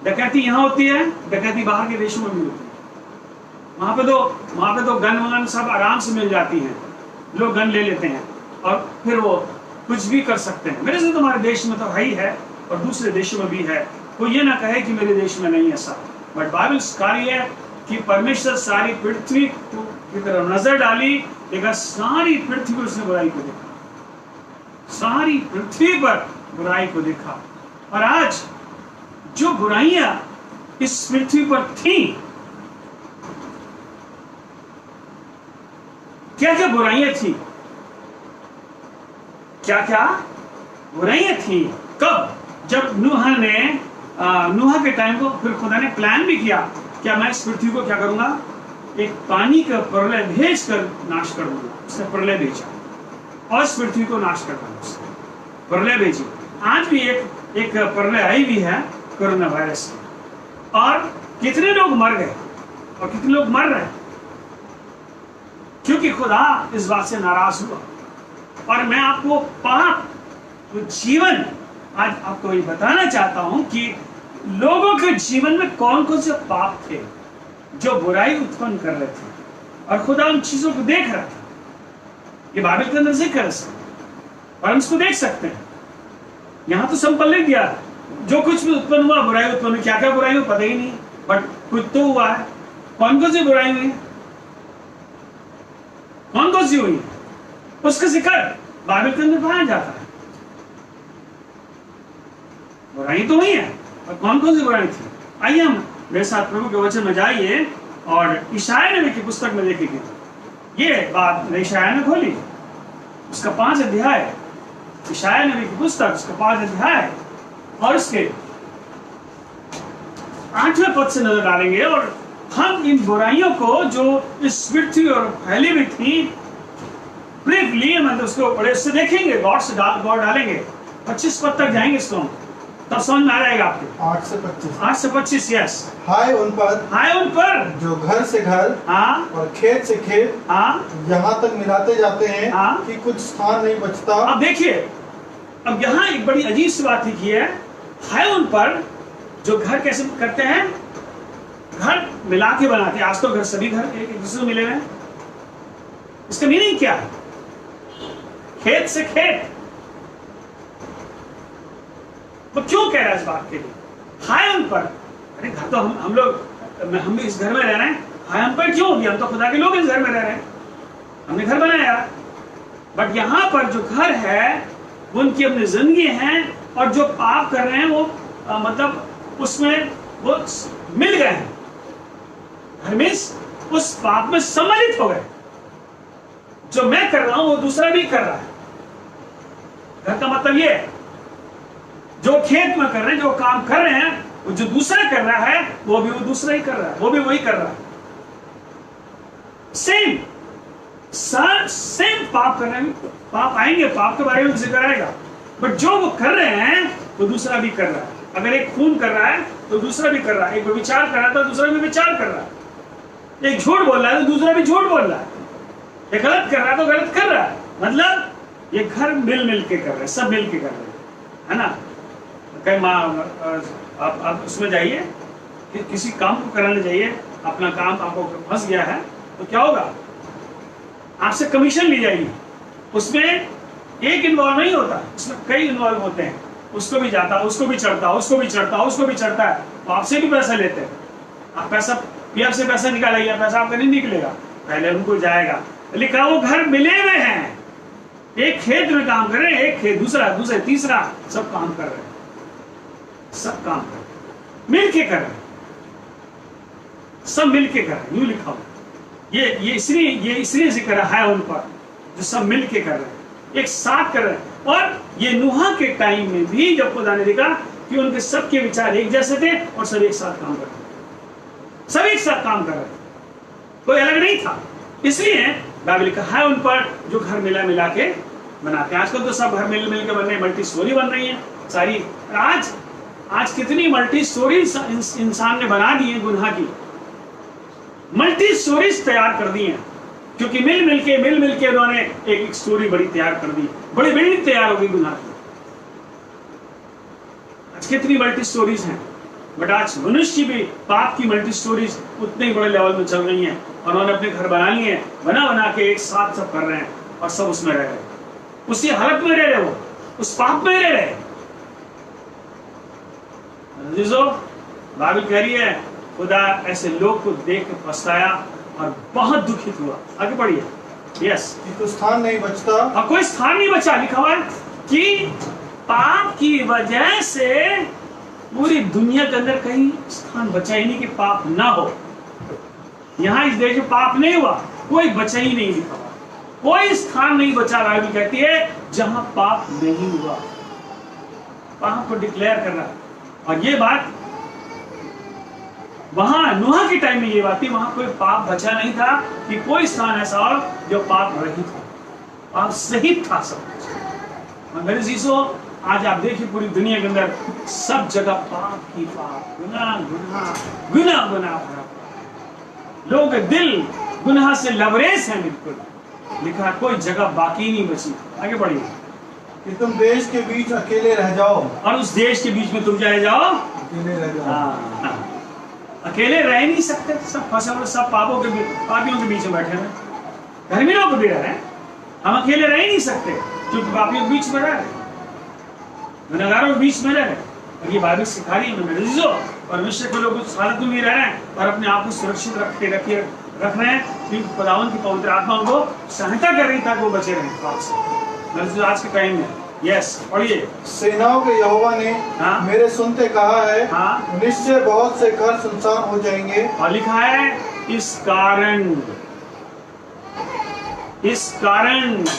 डकैती यहाँ होती है, डकैती बाहर के देशों में भी होती है। वहां पे तो गन वगन सब आराम से मिल जाती हैं, लोग गन ले लेते हैं और फिर वो कुछ भी कर सकते हैं। मेरे से तुम्हारे देश में तो है ही है और दूसरे देशों में भी है। कोई ये ना कहे कि मेरे देश में नहीं ऐसा, बट बाइबल सिखाती है कि परमेश्वर सारी पृथ्वी की तरफ नजर डाली, देखा सारी पृथ्वी पर उसने बुराई को देखा, सारी पृथ्वी पर बुराई को देखा। और आज जो बुराइयां इस पृथ्वी पर थी, क्या क्या बुराइयां थी, क्या क्या बुराइयां थी। कब? जब नूह के टाइम को फिर खुदा ने प्लान भी किया, क्या मैं इस पृथ्वी को क्या करूंगा, एक पानी का प्रलय भेज कर नाश कर दूंगा। उसने प्रलय भेजा और इस पृथ्वी को नाश कर दूंगा, उसने प्रलय भेजी। आज भी एक प्रलय आई भी है कोरोना वायरस की, और कितने लोग मर गए और कितने लोग मर रहे हैं, क्योंकि खुदा इस बात से नाराज हुआ। और मैं आपको पाप जीवन आज आपको ये बताना चाहता हूं कि लोगों के जीवन में कौन कौन से पाप थे जो बुराई उत्पन्न कर रहे थे, और खुदा उन चीजों को देख रहा था। ये बाइबल के अंदर जिक्र है और हम इसको देख सकते हैं। यहां तो सिंपल लिख दिया, जो कुछ भी उत्पन्न हुआ बुराई उत्पन्न हुई। क्या क्या बुराई हुई पता ही नहीं, बट कुछ तो हुआ है। कौन कौन सी बुराई हुई, कौन कौन सी हुई, उसका जिक्र बाइबल के अंदर पाया जाता है। बुराई तो हुई है, और कौन कौन सी बुराई थी। आइए हम मेरे साथ प्रभु के वचन में जाइए और यशायाह नबी की पुस्तक में देखेंगे। ये बात यशायाह ने खोली, उसका 5 अध्याय, यशायाह नबी की पुस्तक उसका 5 अध्याय और उसके 8वें पद से नजर डालेंगे। और हम इन बुराइयों को जो इस पृथ्वी और फैली हुई थी ब्रीफली मतलब उसको बड़े से देखेंगे, गौर से गौर डालेंगे। 25 पद तक जाएंगे, इसको तब समझ में आ जाएगा आपके। 8 से 25। 8 से 25, यस। हाय उन पर जो घर से घर और खेत से खेत यहाँ तक मिलाते जाते हैं कि कुछ स्थान नहीं बचता। अब देखिए, अब यहाँ एक बड़ी अजीब सी बात लिखी है, हाय उन पर जो घर कैसे करते हैं, घर मिला के बनाते हैं। आज तो घर सभी घर एक दूसरे को मिले हुए हैं। इसका मीनिंग क्या है? खेत से खेत, तो क्यों कह रहा है इस बात के लिए? हाय उन पर, अरे घर तो हम भी इस घर में रह रहे हैं, हाय हम पर क्यों? हम तो खुदा के लोग इस घर में रह रहे हैं, हमने घर बनाया। बट यहाँ पर जो घर है वो उनकी अपनी जिंदगी है, और जो पाप कर रहे हैं वो मतलब उसमें वो मिल गए हैं, मीन्स उस पाप में सम्मिलित हो गए। जो मैं कर रहा हूं वो दूसरा भी कर रहा है। घर का मतलब ये है, जो खेत में कर रहे हैं, जो काम कर रहे हैं, वो जो दूसरा कर रहा है वो भी वो दूसरा ही कर रहा है, वो भी वही कर रहा है। सेम सेम पाप कर रहे हैं, पाप आएंगे, पाप के बारे में जिक्र आएगा, बट जो वो कर रहे हैं वो दूसरा भी कर रहा है। अगर एक खून कर रहा है तो दूसरा भी कर रहा है, एक विचार कर रहा है तो दूसरा भी विचार कर रहा है, एक झूठ बोल रहा है तो दूसरा भी झूठ बोल रहा है, एक गलत कर रहा है तो गलत कर रहा है। मतलब ये घर मिल के कर रहे हैं, सब मिल के कर रहे हैं, है ना। कहीं आप उसमें जाइए कि किसी काम को कराने जाइए, अपना काम आपको फंस गया है तो क्या होगा, आपसे कमीशन ली जाएगी, उसमें एक इन्वॉल्व नहीं होता, उसमें कई इन्वॉल्व होते हैं, उसको भी जाता, उसको भी चढ़ता, उसको भी चढ़ता, उसको भी चढ़ता है, तो आपसे भी पैसा लेते हैं। आप पैसा पीएफ से पैसा निकालेंगे, पैसा आपका नहीं निकलेगा, पहले उनको जाएगा। लिखा वो घर मिले हुए हैं, एक खेत में काम कर रहे हैं, एक खेत दूसरा तीसरा, सब काम कर रहे हैं, सब काम कर रहे हैं, मिल के कर रहे हैं, सब मिल के कर रहे हैं। यूं लिखा हो, ये इसलिए जिक्र है उन पर जो सब मिल के कर रहे हैं, एक साथ कर रहे हैं। और ये नूहा के टाइम में भी जब खुदा ने देखा कि उनके सबके विचार एक जैसे थे और सब एक साथ काम कर रहे थे, सब एक साथ काम कर रहे थे, कोई अलग नहीं था। इसलिए बाइबल लिखा है उन पर जो घर मिला के बनाते हैं। आजकल तो सब घर मिल के बन रहे हैं, मल्टी स्टोरी बन रही है सारी। आज कितनी मल्टी स्टोरी इंसान ने बना दी है, गुनाह की मल्टी स्टोरीज तैयार कर दी हैं, क्योंकि मिल के उन्होंने एक स्टोरी बड़ी तैयार कर दी, बड़ी बिल्डिंग तैयार हो गई गुनाह की। आज कितनी मल्टी स्टोरीज हैं, बट आज मनुष्य भी पाप की मल्टी स्टोरीज उतने ही बड़े लेवल में चल रही हैं, और उन्होंने अपने घर बना लिए हैं, बना के एक साथ सब कर रहे हैं, और सब उसमें रह रहे, उसी हालत में रह रहे, वो उस पाप में रह रहे। बाइबल कह रही है खुदा ऐसे लोग को देख के पछताया और बहुत दुखित हुआ। आगे बढ़िए। यस, तो स्थान नहीं बचता, और कोई स्थान नहीं बचा। लिखा हुआ है कि पाप की वजह से पूरी दुनिया के अंदर कहीं स्थान बचा ही नहीं कि पाप ना हो। यहाँ इस देश में पाप नहीं हुआ, कोई बचा ही नहीं। लिखा हुआ कोई स्थान नहीं बचा, बाइबल कहती है, जहां पाप नहीं हुआ। पाप को डिक्लेयर कर रहा है। और ये बात वहां नूहा के टाइम में ये बात थी, वहां कोई पाप बचा नहीं था कि कोई स्थान ऐसा हो जो पाप रहित था, पाप सहित था सब कुछ। मेरे जीसो, आज आप देखिए पूरी दुनिया के अंदर सब जगह पाप ही पाप, गुनाह भरा। लोग दिल गुनाह से लबरेज हैं बिल्कुल। लिखा कोई जगह बाकी नहीं बची। आगे बढ़िए। कि तुम देश के बीच अकेले रह जाओ, और उस देश के बीच में तुम जाए जाओ, अकेले रह जाओ। अकेले रह नहीं सकते, सब फंसे हुए, सब पापियों के बीच में बैठे हुए, धर्मी लोग भी रह रहे हैं। हम अकेले रह ही नहीं सकते क्योंकि पापियों के बीच में रह रहे, गुनहगारों के बीच में रह रहे। और ये बाइबल सिखा रही है परमेश्वर के लोग उस हालत में भी रह रहे हैं और अपने आप को सुरक्षित रख रहे हैं, क्योंकि खुदावंद की पवित्र आत्मा उनको सहायता कर रही ताकि वो बचे रहें पाप से। आज के टाइम में यस पढ़िए। सेनाओं के यहोवा ने मेरे सुनते कहा है, निश्चय बहुत से घर सुनसान हो जाएंगे। और लिखा है इस कारण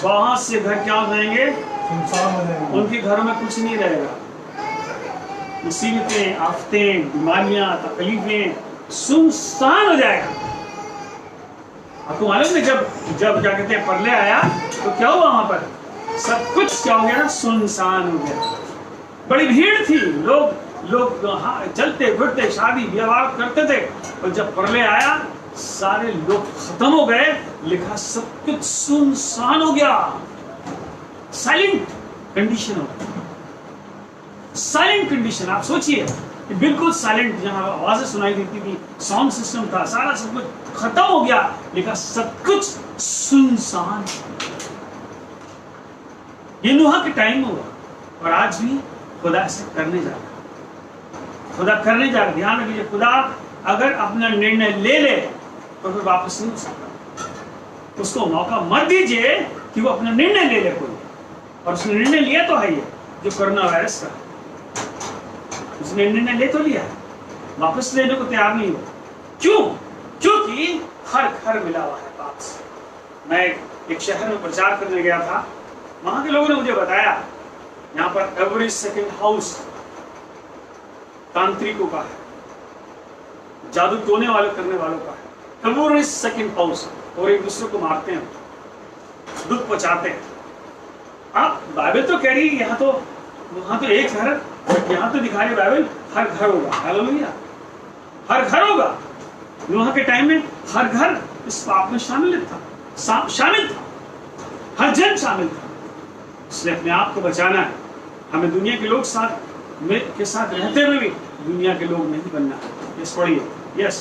बहुत से घर क्या हो जाएंगे, सुनसान हो जाएंगे। उनके घरों में कुछ नहीं रहेगा। मुसीबतें, आफतें, बीमारियां, तकलीफें, सुनसान हो जाएगा। आपको मालूम है जब क्या कहते हैं प्रलय आया तो क्या हुआ, वहां पर सब कुछ क्या हो गया ना, सुनसान हो गया। बड़ी भीड़ थी, लोग चलते फिरते शादी विवाह करते थे, और जब प्रलय आया सारे लोग खत्म हो गए। लिखा सब कुछ सुनसान हो गया, साइलेंट कंडीशन हो गया, साइलेंट कंडीशन। आप सोचिए कि बिल्कुल साइलेंट, जहां आवाजें सुनाई देती थी, साउंड सिस्टम था, सारा सब कुछ खत्म हो गया। लिखा सब कुछ सुनसान। ये नूहा के टाइम में हुआ, और आज भी खुदा ऐसे करने जा रहा, खुदा करने जा रहा। ध्यान रखिए, खुदा अगर अपना निर्णय ले ले तो फिर वापस नहीं हो सकता। उसको मौका मत दीजिए कि वो अपना निर्णय ले ले कोई। और उसने निर्णय लिया तो है, ये जो कोरोना वायरस का, उसने निर्णय ले तो लिया, वापस लेने को तैयार नहीं हुआ। क्यों? क्योंकि हर घर मिला हुआ है पाप से। मैं एक शहर में प्रचार करने गया था, वहां के लोगों ने मुझे बताया यहाँ पर एवरी सेकंड हाउस तांत्रिकों का है, जादू टोने वाले करने वालों का है। एवरी सेकंड हाउस और एक दूसरे को मारते हैं, दुख पहुंचाते हैं। अब बाइबल तो कह रही है यहाँ तो, वहां तो एक घर, यहाँ तो दिखा रही बाइबल हर घर होगा। हालेलुया, हर घर होगा। नूह के टाइम में हर घर इस पाप में शामिल था, हर जन शामिल था। इसलिए अपने आप को बचाना है। हमें दुनिया के लोग के साथ रहते हुए भी दुनिया के लोग नहीं बनना है। यस पढ़िए। यस।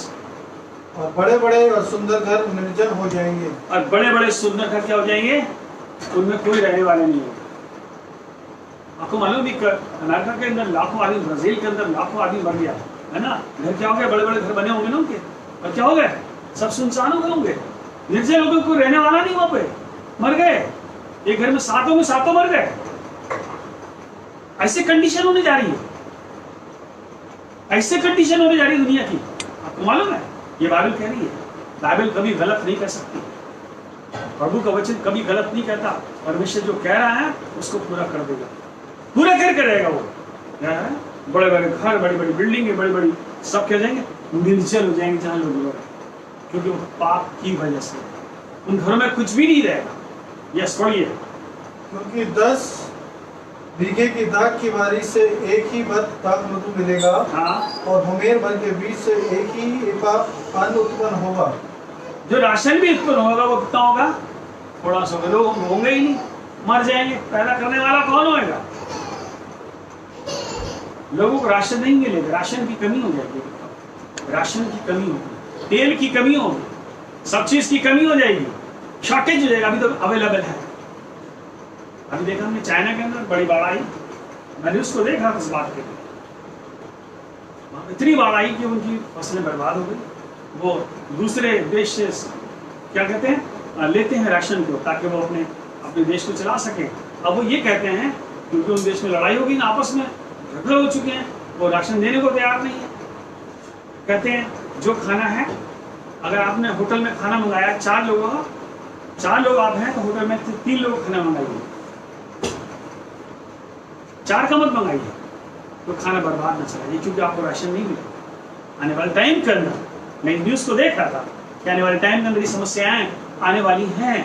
और बड़े बड़े और सुंदर घर निर्जन हो जाएंगे। और बड़े बड़े सुंदर घर क्या हो जाएंगे? उनमें कोई रहने वाले नहीं होगा। आपको मालूम भी अमेरिका के अंदर लाखों आदमी, ब्राजील के अंदर लाखों आदमी मर गया है ना। घर क्या हो गया? बड़े बड़े घर बने होंगे ना उनके, और क्या हो गए? सब सुनसान हो गए होंगे। निर्जन लोगों को रहने वाला नहीं वहां पे, मर गए। एक घर में सातों मर गए। ऐसे कंडीशन होने जा रही है, ऐसे कंडीशन होने जा रही है दुनिया की। आपको मालूम है? ये बाइबल कह रही है। बाइबल कभी गलत नहीं कर सकती। प्रभु का वचन कभी गलत नहीं कहता। परमेश्वर जो कह रहा है उसको पूरा कर देगा, पूरा कर करेगा वो। क्या है? बड़े बड़े घर, बड़ी बड़ी बिल्डिंग, बड़ी बड़ी सब क्या जाएंगे? निर्जल हो जाएंगे जहां लोग रहे, क्योंकि वो पाप की वजह से। उन घरों में कुछ भी नहीं रहेगा। यस पढ़िए। क्योंकि 10 बीघे की दाख की बारी से एक ही बत दाख मधु मिलेगा। हाँ। और होमेर भर के बीच से एक ही एपा अन्न उत्पन्न होगा। जो राशन भी उत्पन्न होगा वो कितना होगा? थोड़ा सा। लोग होंगे ही नहीं, मर जाएंगे। पैदा करने वाला कौन होगा? लोगों को राशन नहीं मिलेगा, राशन की कमी हो जाएगी, राशन की कमी होगी, तेल की कमी होगी, सब चीज की कमी हो जाएगी, शॉर्टेज हो जाएगा। अभी तो अवेलेबल है। अभी देखा हमने चाइना के अंदर बड़ी बाढ़ आई, मैंने उसको देखा इस बात के लिए। इतनी बाढ़ आई कि उनकी फसलें बर्बाद हो गई। वो दूसरे देश से क्या कहते हैं, लेते हैं राशन को, ताकि वो अपने देश को चला सके। अब वो ये कहते हैं क्योंकि उन देश में लड़ाई होगी ना, आपस में झगड़े हो चुके हैं, वो राशन देने को तैयार नहीं है। कहते हैं जो खाना है, अगर आपने होटल में खाना मंगाया 4 लोगों का, 4 लोग आप हैं तो होटल में 3 लोग खाना मंगाइए, 4 का मत मंगाइए, तो खाना बर्बाद न चलाइए, क्योंकि आपको राशन नहीं मिलेगा। आने वाले टाइम के अंदर, मैं न्यूज को देख रहा था कि आने वाले टाइम के अंदर ये समस्याएं आने वाली हैं।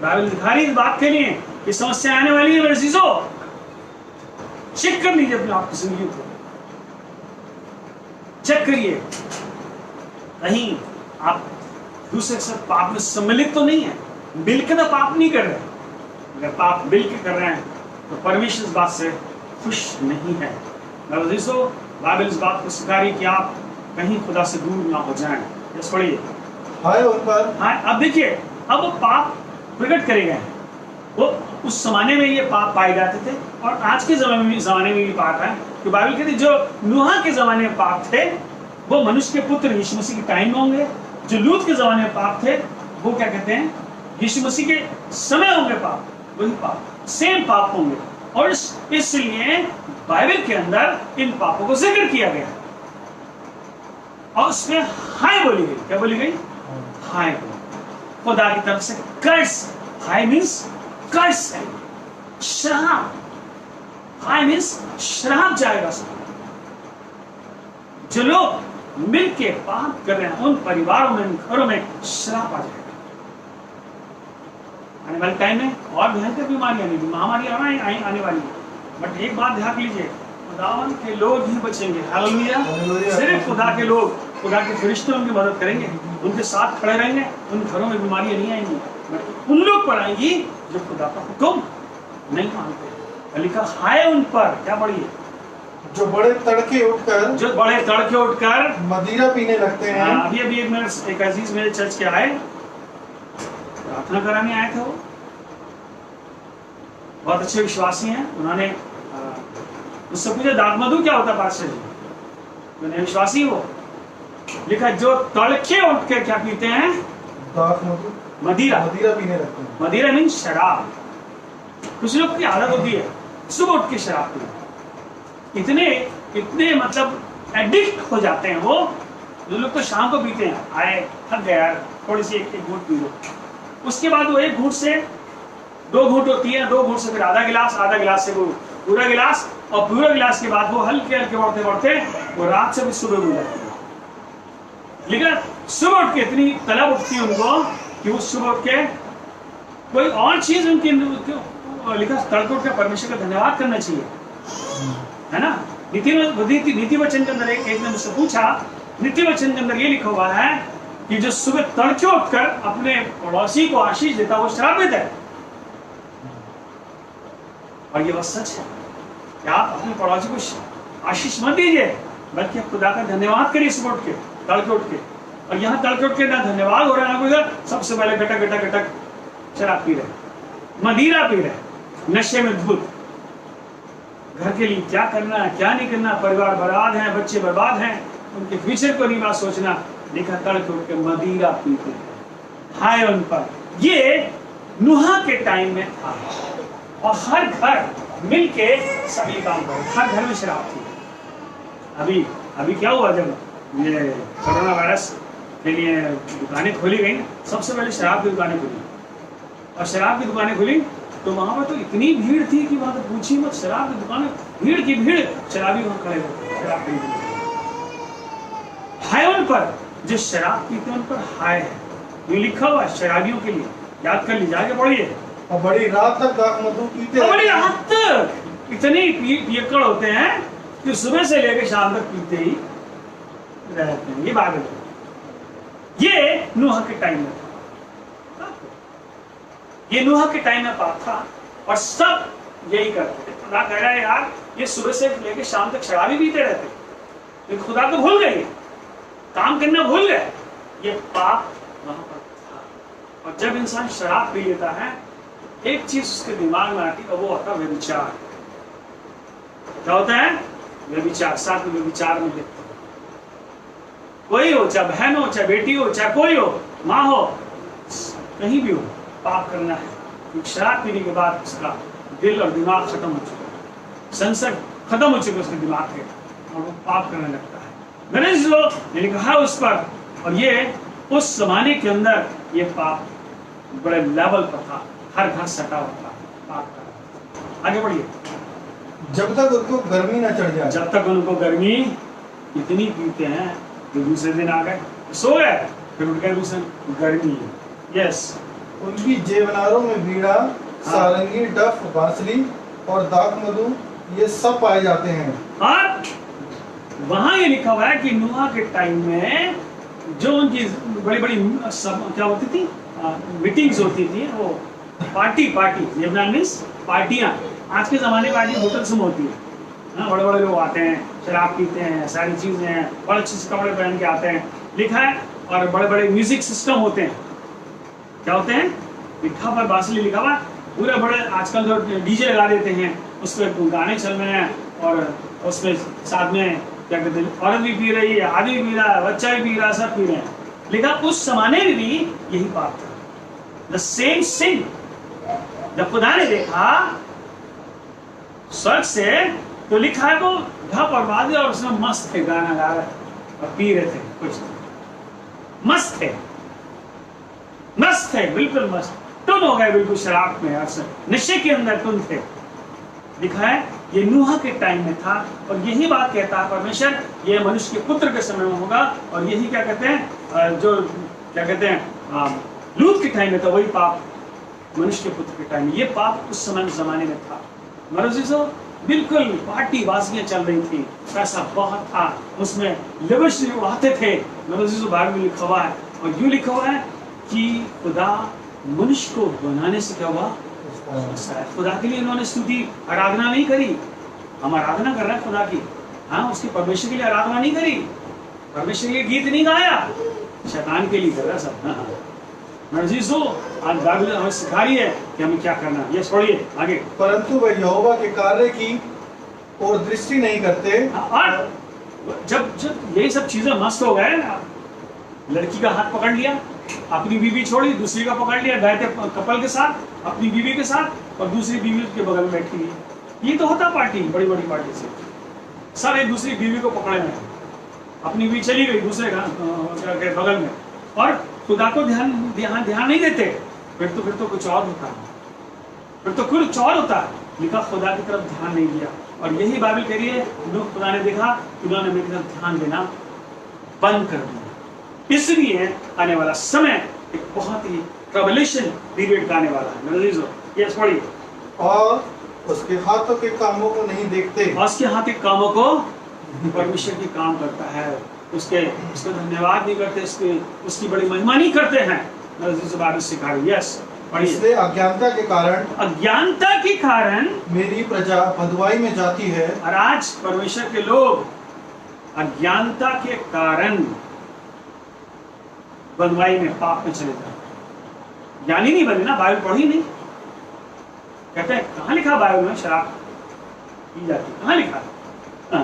बाइबल दिखा रही है इस बात के लिए कि समस्या आने वाली है। मेरे चीजों, चेक कर लीजिए अपने आप की जिंदगी को, चेक करिए कहीं आप दूसरे के साथ पाप में सम्मिलित तो नहीं है। मिल के तो पाप नहीं कर रहे। अगर पाप मिल के कर रहे हैं तो परमेश्वर इस बात से खुश नहीं है। बाइबल इस बात को सिखा रही कि आप कहीं खुदा से दूर ना हो जाएं। यस पढ़िए। हाय उन पर। हाँ, अब देखिए, अब वो पाप प्रकट करे गए हैं। वो उस जमाने में ये पाप पाए जाते थे और आज के जमाने में भी पाप है। तो बाइबल कहती है जो नूह के जमाने में पाप थे वो मनुष्य के पुत्र यीशु मसीह के टाइम में होंगे। जो लूत के जमाने में पाप थे वो क्या कहते हैं, यीशु मसीह के समय होंगे पाप, वही पाप, सेम पाप होंगे। और इसलिए बाइबल के अंदर इन पापों को जिक्र किया गया और उसमें हाय बोली गई। क्या बोली गई? हाय। खुदा की तरफ से कर्स। हाय मीन्स कर्स है, श्राप। हाय मीन्स श्राप जाएगा सब। जो लोग मिलके पाप कर रहे हैं उन परिवारों में, उन घरों में श्राप आ जाएगा। आने वाले टाइम में और भयंकर बीमारियां नहीं, महामारियां आने वाली है। बट एक बात ध्यान लीजिए, खुदावन के लोग ही बचेंगे। हालेलुया। सिर्फ खुदा के लोग, खुदा के फरिश्ते उनकी मदद करेंगे, उनके साथ खड़े रहेंगे। उन घरों में बीमारियां नहीं आएंगी, बट उन लोग पर आएंगी जो खुदा का हुक्म नहीं मानते। लिखा हाय उन पर। क्या पढ़िए? जो बड़े तड़के उठकर मदिरा पीने लगते हैं। अभी एक अजीज मेरे चर्च के आए, प्रार्थना कराने आए थे। वो बहुत अच्छे विश्वासी हैं। उन्होंने उससे पूछा दाख मधु क्या होता है पास्टर जी? मैंने विश्वासी हो। लिखा जो तड़के उठ के क्या पीते हैं? दाख मधु, मदिरा पीने लगते हैं। मदिरा मीन्स शराब। कुछ लोग की आदत होती है सुबह उठ के शराब पीना। इतने मतलब एडिक्ट हो जाते हैं वो। जो लोग तो शाम को पीते हैं, आए थक गया यार, थोड़ी सी एक घूंट पी लो। उसके बाद वो एक घूंट से 2 घूंट होती है, 2 घूंट से फिर आधा गिलास से वो पूरा गिलास, और पूरा गिलास के बाद वो हल्के हल्के बढ़ते बढ़ते वो रात से भी सुबह हो जाती है। लेकिन सुबह उठ के इतनी तलब उठती है उनको कि वो सुबह उठ के कोई और चीज उनकी लिखा तड़के उठ के परमेश्वर का धन्यवाद करना चाहिए, है ना। नीति वचन के अंदर एक ने मुझसे पूछा, नीति वचन के अंदर ये लिखा हुआ है कि जो सुबह तड़के उठकर अपने पड़ोसी को आशीष देता है वो शराब पीता है। और ये बात सच है कि आप अपने पड़ोसी को आशीष मत दीजिए, बल्कि आप खुदा का धन्यवाद करिए सुबह उठ के, तड़के उठ के। और यहाँ तड़के उठ के ना धन्यवाद हो रहा है ना कोई, सबसे पहले गटक गटक गटक शराब पी रहे, मदिरा पी रहे, नशे में धुत। घर के लिए क्या करना है क्या नहीं करना, परिवार बर्बाद है, बच्चे बर्बाद हैं, उनके फ्यूचर को नहीं बात सोचना, देखा तड़के उठ के मदिरा पीते हैं। हाय उन पर। ये नूहा के टाइम में था और हर घर मिलके सभी काम करे, हर घर में शराब थी। अभी क्या हुआ जब ये कोरोना वायरस के लिए दुकानें खोली गई, सबसे पहले शराब की दुकानें खुली। और शराब की दुकानें खुली तो वहां पर तो इतनी भीड़ थी कि वहां तो पूछी मत, शराब की दुकानें भीड़ की भीड़, शराबी वहां खड़े होते शराब पीने। हाय उन पर जो शराब पीते उन पर हाय है, ये लिखा हुआ शराबियों के लिए, याद कर लीजिए, आगे पढ़िए। और बड़ी रात तक दाख मधु पीते, बड़ी रात तक इतने पियक्कड़ होते हैं कि सुबह से लेकर शाम तक पीते ही रहते हैं। ये बात है, ये नूह के टाइम में था, ये नूह के टाइम में पाप था और सब यही करते थे। खुदा कह रहा है यार ये सुबह से लेकर शाम तक शराबी पीते रहते, लेकिन खुदा को भूल गए, काम करना भूल गए। ये पाप वहां पर था। और जब इंसान शराब पी लेता है एक चीज उसके दिमाग में आती है, वो होता है व्यभिचार। क्या होता है? व्यभिचार। साथ में व्यभिचार में लिखते कोई हो, चाहे बहन हो, चाहे बेटी हो, चाहे कोई हो, माँ हो, कहीं भी हो, पाप करना है। शराब पीने के बाद उसका दिल और दिमाग खत्म हो चुका है, संसद खत्म हो चुके उसके दिमाग के, और वो पाप करने लगता है। मैंने कहा उस पर, और ये उस जमाने के अंदर ये पाप बड़े लेवल पर था, हर घर सटा हुआ था पाप का। आगे बढ़िए। जब तक उनको गर्मी ना चढ़ जाए, जब तक उनको गर्मी इतनी पीते हैं कि दूसरे दिन आ गए सो गए, फिर उठ गए दूसरे गर्मी है। यस, उनकी जेवनारों में बीड़ा, सारंगी, डफ, बांसुरी और दाख मधु ये सब पाए जाते हैं। और वहां ये लिखा हुआ है कि नूह के टाइम में जो उनकी बड़ी बड़ी क्या होती थी, मीटिंग्स होती थी, वो पार्टी पार्टियां। आज के जमाने पार्टी होटल्स में होती है, बड़े बड़े लोग आते हैं, शराब पीते हैं, सारी चीजें हैं, बड़े अच्छे से कपड़े पहन के आते हैं, लिखा है। और बड़े बड़े म्यूजिक सिस्टम होते हैं, क्या होते हैं, लिखा पर बांसुरी लिखा हुआ, पूरे बड़े आजकल जो डीजे लगा देते हैं, उस पर गाने चल रहे हैं, और उसमें साथ में क्या कहते हैं, औरत भी पी रही है, आदमी भी पी रहा है, बच्चा भी पी रहा है, सब पी रहे हैं। लिखा उस जमाने में भी यही बात था, द सेम सिन। जब खुदा ने देखा स्वर्ग से तो लिखा है वो ढप और बादल, और उसमें मस्त थे, गाना गा रहे और पी रहे थे, कुछ मस्त थे, बिल्कुल मस्त, टुन हो गए बिल्कुल शराब में, नशे के अंदर टुन थे। लिखा है ये नूह के टाइम में था, और यही बात कहता है परमेश्वर, ये मनुष्य के पुत्र के समय में होगा। और यही क्या कहते हैं, जो क्या कहते हैं, लूत के टाइम में था वही पाप मनुष्य के पुत्र के टाइम में। ये पाप उस समय जमाने में था। मरोजीजो बिल्कुल पार्टी बाजियां चल रही थी, पैसा बहुत था, उसमें लिबर्स आते थे। मरोजीजो बाइबल में लिखा हुआ है, और यूं लिखा हुआ है कि खुदा मनुष्य को बनाने से क्या हुआ, खुदा के लिए इन्होंने स्तुति आराधना नहीं करी। हम आराधना कर रहे हैं खुदा की, हाँ, उसके परमेश्वर के लिए आराधना नहीं करी, परमेश्वर के लिए गीत नहीं गाया, शैतान के लिए कर रहा सब। हाँ, आज बाइबल हमें सिखा रही है कि हमें क्या करना है। ये छोड़िए आगे। परंतु वह यहोवा के कार्य की ओर दृष्टि नहीं करते। और जब यही सब चीजें मस्त हो गए, लड़की का हाथ पकड़ लिया, अपनी बीवी छोड़ी, दूसरी का पकड़ लिया, गए थे कपल के साथ, अपनी बीवी के साथ, और दूसरी बीवी के बगल में बैठी हुई। ये तो होता पार्टी, बड़ी बड़ी पार्टी से सब एक दूसरी बीवी को पकड़े में, अपनी बीवी चली गई दूसरे का बगल में, और खुदा को ध्यान नहीं देते। फिर तो कुछ और होता है, फिर तो कुछ और होता है। लिखा खुदा की तरफ ध्यान नहीं दिया, और यही बाइबल कह रही है, खुदा ने देखा, उन्होंने मेरी तरफ ध्यान देना बंद कर दिया। इसलिए आने वाला समय एक बहुत ही ट्रबलेशन पीरियड का आने वाला है। मेरे यस पढ़िए। और उसके हाथों के कामों को नहीं देखते। और उसके हाथ के कामों को परमेश्वर की काम करता है, उसके धन्यवाद नहीं करते, उसकी बड़ी महिमा नहीं करते हैं। बाइबल सिखा रही है। यस पढ़िए। इसलिए अज्ञानता के कारण मेरी प्रजा बँधुआई में जाती है। और आज परमेश्वर के लोग अज्ञानता के कारण बँधुआई में, पाप में चले जाते। ज्ञानी नहीं बने ना, बाइबल पढ़ी नहीं। कहते हैं कहाँ लिखा बाइबल में शराब पी जाती, कहाँ लिखा है?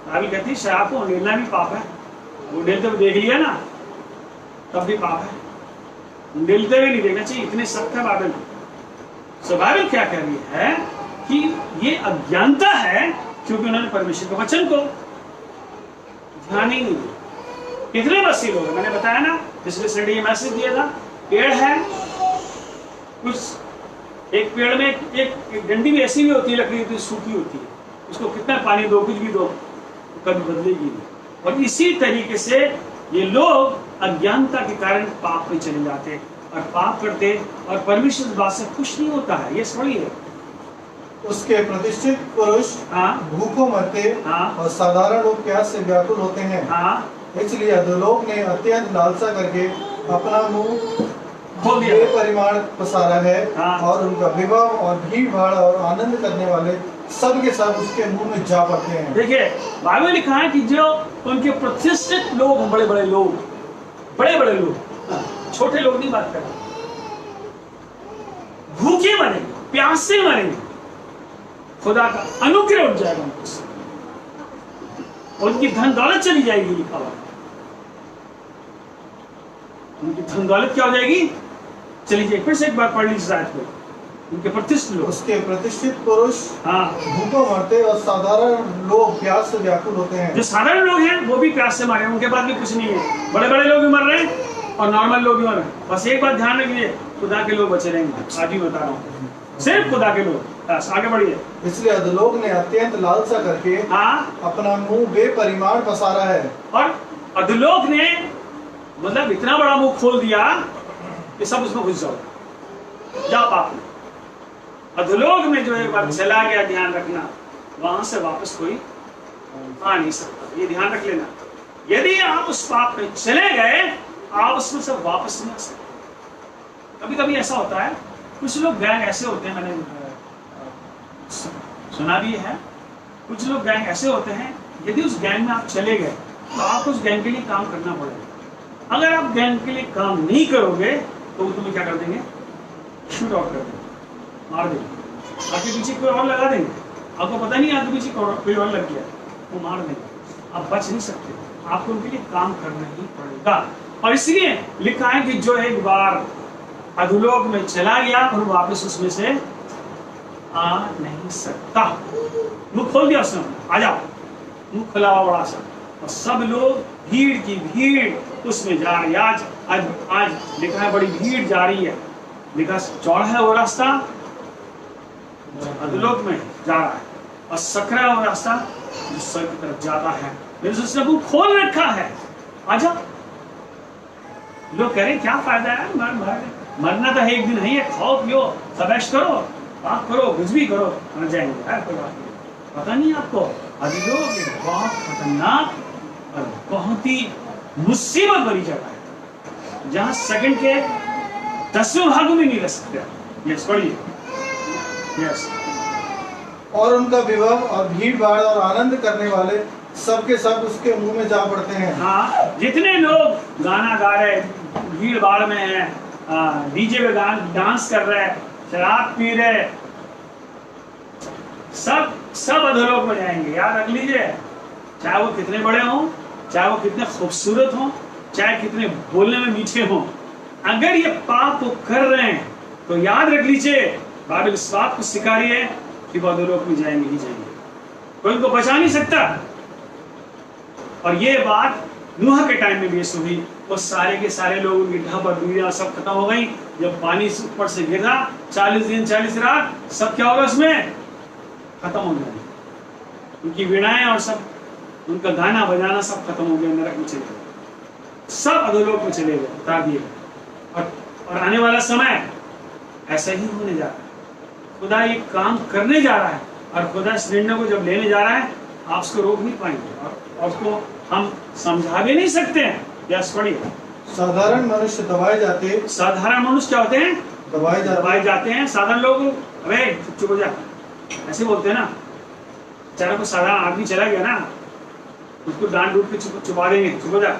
बाइबल कहती है शराब को उंडेलना भी पाप है। उंडेलते हुए देख लिया ना तब भी पाप है, उंडेलते हुए नहीं देखना चाहिए, इतने सख्त है बाइबल। सो बाइबल क्या कह रही है कि ये अज्ञानता है क्योंकि उन्होंने परमेश्वर के वचन को ध्यान ही नहीं दिया। कितने बस्ती लोग, मैंने बताया ना पिछले संडे ये मैसेज दिया था, पेड़ है कुछ, एक पेड़ में एक डंडी भी ऐसी भी होती है, लकड़ी होती है, सूखी होती है, उसको कितना पानी दो, कुछ भी दो, तो कभी बदलेगी नहीं। और इसी तरीके से ये लोग अज्ञानता के कारण पाप में चले जाते और पाप करते और परमेश्वर की बात से खुश नहीं होता है। ये पढ़िए। उसके प्रतिष्ठित पुरुष भूखों मरते और साधारण लोग प्यास से व्याकुल होते हैं। इसलिए अधोलोक ने अत्यंत लालसा करके अपना मुंह बेपरिमाण पसारा है। और उनका विवाह और भीड़ भाड़ और आनंद करने वाले सब के सब उसके मुंह में जा पड़ते हैं। देखिए बाइबल लिखा है कि जो उनके प्रतिष्ठित लोग, बड़े बड़े लोग, छोटे लोग नहीं बात कर रहे, भूखे मरेंगे, प्यासे मरेंगे, खुदा का अनुग्रह उठ जाएगा उनको, उनकी धन दौलत चली जाएगी। लिखा हुआ उनकी धन दौलत क्या हो जाएगी, चली जाएगी। फिर से एक बार पढ़ लीजिए शायद को। उनके प्रतिष्ठित लोग, उसके प्रतिष्ठित पुरुष भूखों मरते और साधारण लोग प्यास से व्याकुल होते हैं। जो साधारण लोग हैं वो भी प्यास से मर रहे हैं, उनके पास भी कुछ नहीं है। बड़े बड़े लोग भी मर रहे हैं और नॉर्मल लोग भी मर रहे हैं। बस एक बात ध्यान रखिए, खुदा के लोग बचे रहेंगे। आज ही बता रहा हूँ, सिर्फ खुदा के लोग। बस आगे बढ़िए। इसलिए अधोलोक ने अत्यंत लालसा करके अपना मुंह बेपरिमाण पसारा है। और अधोलोक ने मतलब इतना बड़ा मुंह खोल दिया कि सब उसमें घुस जाओ, जा पाप में। अधोलोक में जो एक बार चला गया, ध्यान रखना, वहां से वापस कोई आ नहीं सकता। ये ध्यान रख लेना, यदि आप उस पाप में चले गए आप उसमें से वापस नहीं आ सकते। कभी कभी ऐसा होता है, कुछ लोग गैंग ऐसे होते हैं, मैंने सुना भी है, कुछ लोग गैंग ऐसे होते हैं, यदि उस गैंग में आप चले गए तो आप उस गैंग के लिए काम करना पड़ेगा। अगर आप गैंग के लिए काम नहीं करोगे तो वो तुम्हें क्या कर देंगे, शूट आउट कर देंगे, मार देंगे, आपके पीछे कोई और लगा देंगे। आपको पता नहीं आपके पीछे कोई और लग गया, वो मार देंगे, आप बच नहीं सकते, आपको उनके लिए काम करना ही पड़ेगा। और इसलिए लिखा है कि जो एक बार अधोलोक में चला गया और वापस उसमें से आ नहीं सकता। मुंह खोल दिया उसने, आ जाओ, मुंह खुला हुआ बड़ा सा, और सब लोग भीड़ की भीड़ उसमें जा रही है। आज लिखा है बड़ी भीड़ जा रही है, लिखा चौड़ा है वो रास्ता, अधोलोक में जा रहा है, और सकरा वो रास्ता जो स्वर्ग की तरफ जाता है। लेकिन उसने मुंह खोल रखा है, आ जाओ। लोग कह रहे क्या फायदा है, मरना तो है एक दिन है, खाओ पियो, सबैश करो, पाप करो, कुछ भी करो, मर जाएंगे यार, कोई बात नहीं। पता नहीं आपको अधोलोक एक बहुत खतरनाक और बहुत ही मुसीबत भरी जगह है, जहां सेकंड के 10वें भागों में नहीं रह सकते। यस पढ़िए। यस। और उनका विवाह और भीड़ भाड़ और आनंद करने वाले सबके सब उसके मुंह में जा पड़ते हैं। हाँ, जितने लोग गाना गा रहे, भीड़ भाड़ में है, डीजे पे डांस कर रहे, शराब पी रहे, सब अधोलोक में जाएंगे। याद रख लीजिए, चाहे वो कितने बड़े हों, चाहे वो कितने खूबसूरत हों, चाहे कितने बोलने में मीठे हों, अगर ये पाप वो कर रहे हैं तो याद रख लीजिए, बाइबल इस बात को सिखा रही है कि वो अधोलोक में जाएंगे ही जाएंगे, कोई उनको बचा नहीं सकता। और ये बात नूह के टाइम में भी ऐसी हुई, वो सारे के सारे लोग, उनकी ढाब और बीड़ियां सब खत्म हो गई। जब पानी ऊपर से गिरा 40 दिन 40 रात, सब क्या होगा उसमें खत्म हो गया, उनकी वीणाएं और सब उनका गाना बजाना सब खत्म हो गया, नरक में चले गए। सब अधोलोक में चले गए, उतार दिए गए। और आने वाला समय ऐसा ही होने जा रहा है। खुदा ये काम करने जा रहा है और खुदा इस निर्णय को जब लेने जा रहा है, आप उसको रोक नहीं पाएंगे और उसको हम समझा भी नहीं सकते हैं। यस पढ़िए। साधारण मनुष्य दबाए जाते, साधारण मनुष्य क्या होते हैं? दबाए दबाए जाते हैं। साधारण लोग, अबे चुप हो जा, ऐसे बोलते हैं ना। बेचारा को साधारण आदमी चला गया ना, उसको डांट डूट के छुपा देंगे, चुप हो जा,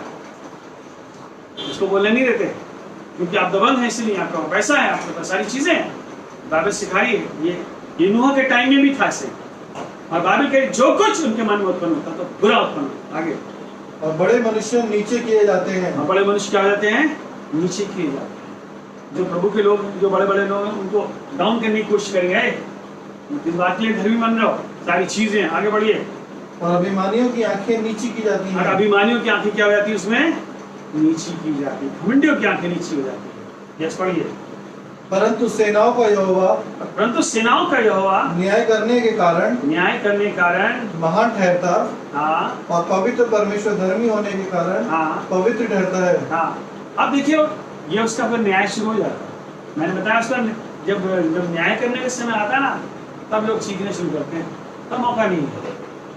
उसको बोलने नहीं देते क्योंकि आप दबंग हैं, इसलिए आपका पैसा है, आपके पास सारी चीजें हैं। बाइबल सिखा रही है, ये नूह के टाइम में भी था ऐसे। और बाइबल कहे जो कुछ उनके मन में उत्पन्न होता तो बुरा उत्पन्न होता। आगे। और बड़े मनुष्य नीचे किए जाते हैं। और बड़े मनुष्य क्या हो जाते हैं? नीचे किए जाते हैं। जो प्रभु के लोग, जो बड़े बड़े लोग हैं, उनको डाउन करने की कोशिश करेंगे। इस बात के लिए धर्मी मान रहे हो, सारी चीजें। आगे बढ़िए। और अभिमानियों की आंखें नीची की जाती और हैं। अभिमानियों की आंखें क्या हो जाती है? उसमें नीची की जाती है। घमंडियों की आंखें नीची हो जाती है। यस पढ़िए। परंतु सेनाओं का यहोवा, परंतु सेनाओं का यहोवा न्याय करने के कारण, न्याय करने के कारण, महान ठहरता, हाँ और पवित्र परमेश्वर धर्मी होने के कारण, हाँ पवित्र ठहरता है। हाँ। अब देखिए, ये उसका फिर न्याय शुरू हो जाता है। मैंने बताया उसका जब न्याय करने का समय आता है ना, तब लोग चीखने शुरू करते हैं। तब मौका नहीं है,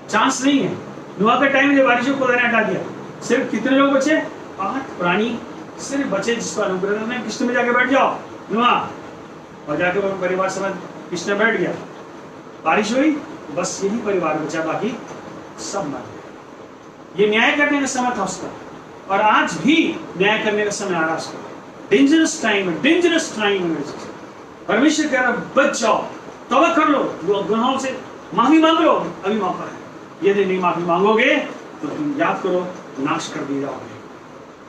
चांस नहीं है। नूह के टाइम में जब बारिशों को हटा दिया, सिर्फ कितने लोग बचे? 8 प्राणी सिर्फ बचे, जिसको अनुग्रह में किश्ती में जाके बैठ जाओ नूह, और जाके वो परिवार समेत किश्ती में बैठ गया। बारिश हुई, बस यही परिवार बचा, बाकी सब मर गए। ये न्याय करने का समय था उसका, और आज भी न्याय करने का समय आ रहा है उसका। डेंजरस टाइम है, डेंजरस टाइम है। परमेश्वर कह रहा है बच जाओ, तौबा कर लो, गुनाहों से माफी मांग लो, अभी मौका है। यदि नहीं माफी मांगोगे तो तुम याद करो नाश कर दिए जाओगे।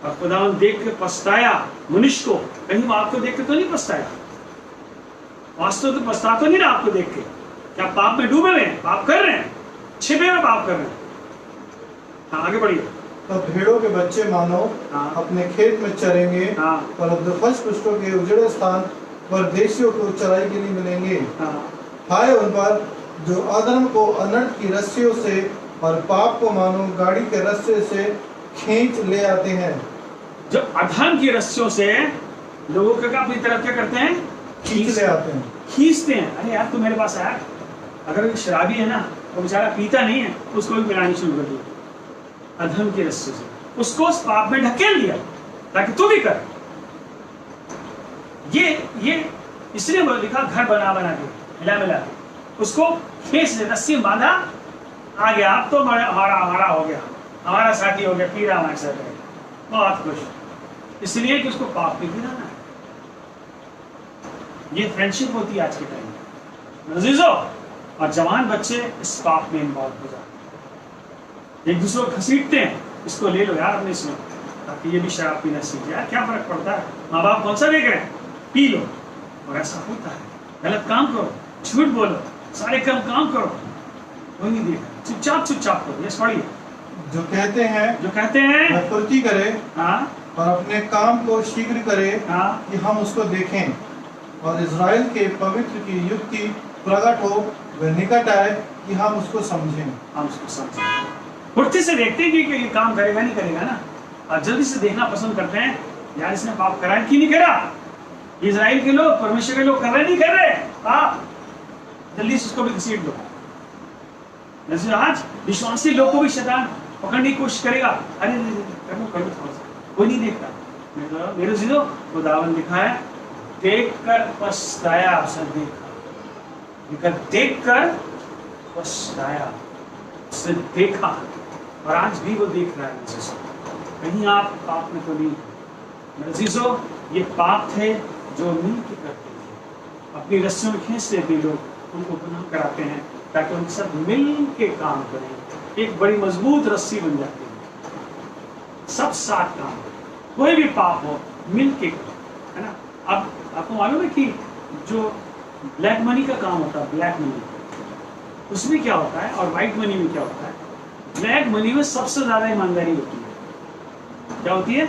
और खुदावन देख के पछताया मनुष्य को, कहीं वो आपको देख के तो नहीं पछताया? वास्तव तो पछता तो नहीं रहा आपको देख के। क्या पाप में डूबे हुए हैं, पाप कर रहे हैं, छिपे हुए पाप कर रहे हैं? हाँ आगे बढ़िए। तब भेड़ों के बच्चे मानो हाँ। अपने खेत में चरेंगे, हाँ। और फर्श पुष्पों के उजड़े स्थान पर देशियों को चराई के लिए मिलेंगे। हाँ। हाय उन पर जो अधर्म को अनर्थ की रस्सियों से और पाप को मानो गाड़ी के रस्से से खींच ले आते हैं। जो अधर्म की रस्सियों से लोगों को अपनी तरफ क्या करते हैं? खींच ले आते हैं। खींचते हैं। अरे यार तू मेरे पास आया, अगर कोई शराबी है ना, वो बेचारा पीता नहीं है, उसको भी पिलानी शुरू कर दी अधर्म की रस्सियों से, उसको उस पाप में ढकेल दिया ताकि तू भी कर। ये इसलिए लिखा घर बना बना के मिला मिला, उसको खींच से रस्सी में बांधा, आ गया अब तो हमारा हो गया, हमारा साथी हो गया, पी रहा हमारे साथ, बहुत खुश। इसलिए कि उसको पाप में गिराना है। ये फ्रेंडशिप होती है आज के टाइम में अजीजों, और जवान बच्चे इस पाप में इन्वॉल्व हो जाते हैं, एक दूसरे को घसीटते हैं, इसको ले लो यार अपने इसमें, ताकि ये भी शराब पीना सीख जाए। क्या फर्क पड़ता है, माँ बाप कौन सा देख रहे हैं, पी लो। और ऐसा होता है, गलत काम करो, झूठ बोलो, सारे काम करो, कोई नहीं देख, चुपचाप करो। यस पढ़िए। जो कहते हैं वह फुर्ती करे, हाँ और अपने काम को शीघ्र करे, हाँ कि हम उसको देखें, और इज़राइल के पवित्र की युक्ति प्रकट हो, वह निकट आए कि हम उसको समझें। हम उसको समझें, फुर्ती से देखते हैं कि ये काम करेगा नहीं करेगा ना, और जल्दी से देखना पसंद करते हैं, यार इसने पाप करा कि नहीं करा। इजराइल के लोग, परमेश्वर के लोग कर रहे नहीं कर रहे पाप, जल्दी से उसको भी घसीट दो। जैसे आज विश्वासी लोग को भी शैतान पकड़ने की कोशिश करेगा, अरे करो थोड़ा सा, कोई नहीं देखता। मेरे जीजो खुदावन लिखा है, देख कर पछताया, उसने देखा, देख कर पछताया, उसने देखा, और आज भी वो देख रहा है। कहीं आप पाप में तो नहीं। मेरे जीजो ये पाप थे जो मिल के करते थे, अपनी रस्सियों में खींच लेते लोग, उनको गुनाह कराते हैं ताकि उनके साथ मिल के काम करें, एक बड़ी मजबूत रस्सी बन जाती है। सब साथ काम, कोई भी पाप हो मिल के करो, है ना। अब आपको मालूम है कि जो ब्लैक मनी का काम होता है, ब्लैक मनी, उसमें क्या होता है और व्हाइट मनी में क्या होता है। ब्लैक मनी में सबसे ज्यादा ईमानदारी होती है। क्या होती है?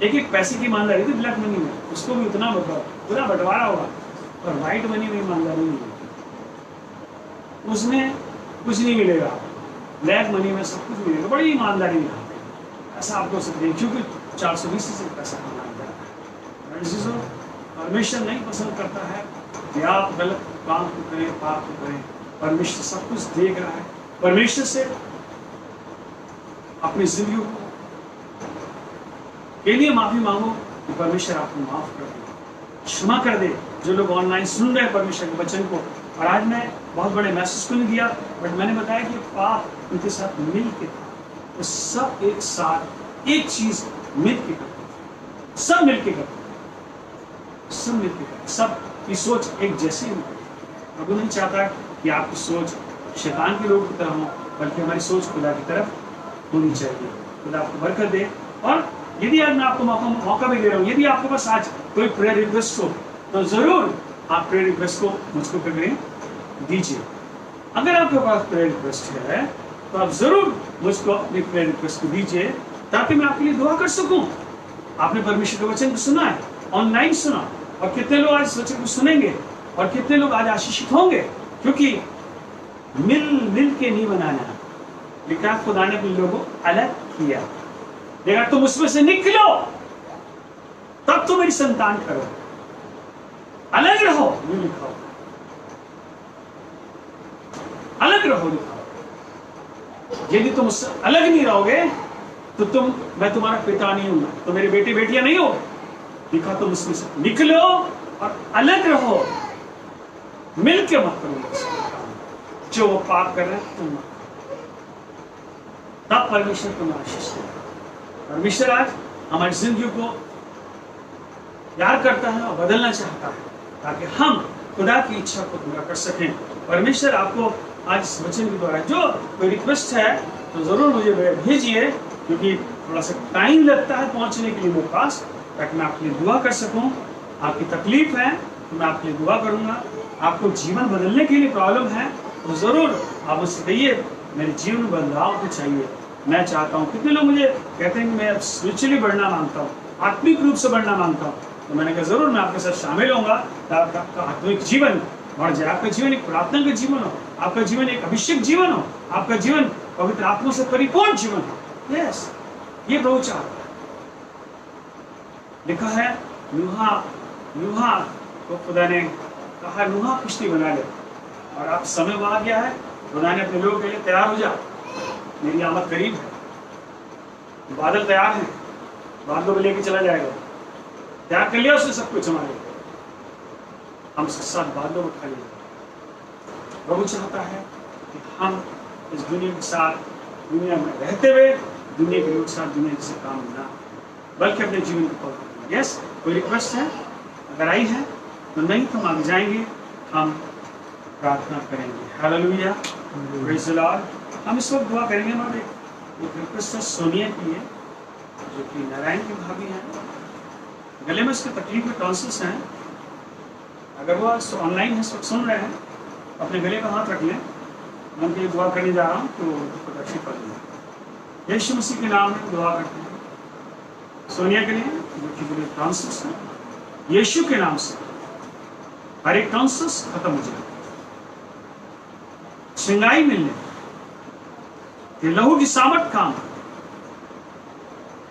एक पैसे की ईमानदारी थी ब्लैक मनी में, उसको भी उतना पूरा बंटवारा होगा, और व्हाइट मनी में ईमानदारी नहीं होती, उसमें कुछ नहीं मिलेगा। ब्लैक मनी में सब कुछ मिलेगा, बड़ी ईमानदारी दिखाते हैं, ऐसा आप बोल सकते हैं, क्योंकि 420 से पैसा कमाया जा रहा है। परमेश्वर नहीं पसंद करता है कि आप गलत काम को करें, पाप को करें। परमेश्वर सब कुछ देख रहा है। परमेश्वर से अपनी जिंदगी के लिए माफी मांगो कि परमेश्वर आपको माफ कर दे, क्षमा कर दे। जो लोग ऑनलाइन सुन रहे हैं परमेश्वर के वचन को, और आज मैं बहुत बड़े मैसेज को नहीं दिया, बट मैंने बताया कि पाप उनके साथ मिल के था, तो सब एक साथ एक चीज मिल के करते थे, सब मिल के करते थे, सब मिल के करते, सब की सोच एक जैसी होती है। प्रभु नहीं चाहता कि आपकी सोच शैतान के लोगों की तरह हो, बल्कि हमारी सोच खुदा की तरफ होनी चाहिए। खुदा आपको बरकत दे। और यदि आज मैं आपको मौका भी दे रहा हूँ, यदि आपके पास आज कोई प्रेयर रिक्वेस्ट हो तो जरूर आप प्रेयर रिक्वेस्ट को मुझको करें दीजिए। अगर आपके पास प्रेयर रिक्वेस्ट है तो आप जरूर मुझको अपनी प्रेयर रिक्वेस्ट को दीजिए, ताकि मैं आपके लिए दुआ कर सकूं। आपने परमेश्वर के वचन को सुना है, ऑनलाइन सुना, और कितने लोग आज वचन को सुनेंगे और कितने लोग आज आशीषित होंगे, क्योंकि मिल के नहीं बनाना, लिखा खुदा ने अपने लोगों को अलग किया। देखा तुम उसमें से निकलो तब तो मेरी संतान करो, अलग रहो, यूं लिखा, अलग रहो लिखा। यदि तुम उससे अलग नहीं रहोगे तो मैं तुम्हारा पिता नहीं हूं, तो मेरे बेटे बेटियां नहीं हो। लिखा तुम उसमें से निकलो और अलग रहो, मिलके मत करो जो वो पाप कर रहे हैं तुम मत, तब परमेश्वर तुम्हें आशीष देगा। परमेश्वर आज हमारी जिंदगी को प्यार करता है और बदलना चाहता है, ताकि हम खुदा की इच्छा को पूरा कर सकें। परमेश्वर आपको आज इस वचन के द्वारा जो कोई रिक्वेस्ट है तो जरूर मुझे भेजिए, क्योंकि थोड़ा सा टाइम लगता है पहुंचने के लिए मेरे पास, ताकि मैं आपके लिए दुआ कर सकूं। आपकी तकलीफ है तो मैं आपके लिए दुआ करूंगा। आपको जीवन बदलने के लिए प्रॉब्लम है तो जरूर आप मुझसे कहिए मेरे जीवन में बदलाव को चाहिए, मैं चाहता हूँ। कितने लोग मुझे कहते हैं कि मैं स्पिरिचुअली बढ़ना मांगता हूँ, आत्मिक रूप से बढ़ना मांगता हूँ, तो मैंने कहा जरूर मैं आपके साथ शामिल होऊंगा, ताकि आपका आत्मिक जीवन बढ़ जाए, आपका जीवन एक प्रार्थना का जीवन हो, आपका जीवन एक अभिषेक जीवन हो, आपका जीवन पवित्र आत्मा से परिपूर्ण जीवन हो। यस, ये प्रभु चाहता है। लिखा है नूहा को खुदा ने कहा नूहा किश्ती बना ले, और आप समय आ गया है, खुदा ने अपने लोगों के लिए तैयार हो जा, मेरी आमद करीब है। बादल तैयार हैं, बादलों को लेके चला जाएगा, तैयार कर लिया उसने सब कुछ हमारे, हम उसके साथ बादलों को खा लिया। प्रभु चाहता है कि हम इस दुनिया के साथ, दुनिया में रहते हुए दुनिया के लोग साथ दुनिया से काम ना, बल्कि अपने जीवन को पवित्र करें। यस, कोई रिक्वेस्ट है? अगर आई है तो नहीं तो हम आगे जाएंगे, हम प्रार्थना करेंगे। Hallelujah, praise the Lord. हम इस वक्त दुआ करेंगे। हमारे एक रिक्वेस्ट है सोनिया की है, जो कि नारायण की भाभी हैं, गले में उसके तकलीफ में टॉन्सिल्स हैं। अगर वो ऑनलाइन है, सुन रहे हैं, अपने गले का हाथ रख लें। मैं उनके लिए दुआ करने जा रहा हूँ तो अच्छी पड़ जाए। यीशु मसीह के नाम में दुआ करते हैं सोनिया के लिए, जो कि पूरे टॉन्सिल्स हैं। यीशु के नाम से हर एक टॉन्सिल्स खत्म हो जाए, चिंगाई मिलने, ये लहू की सामर्थ काम,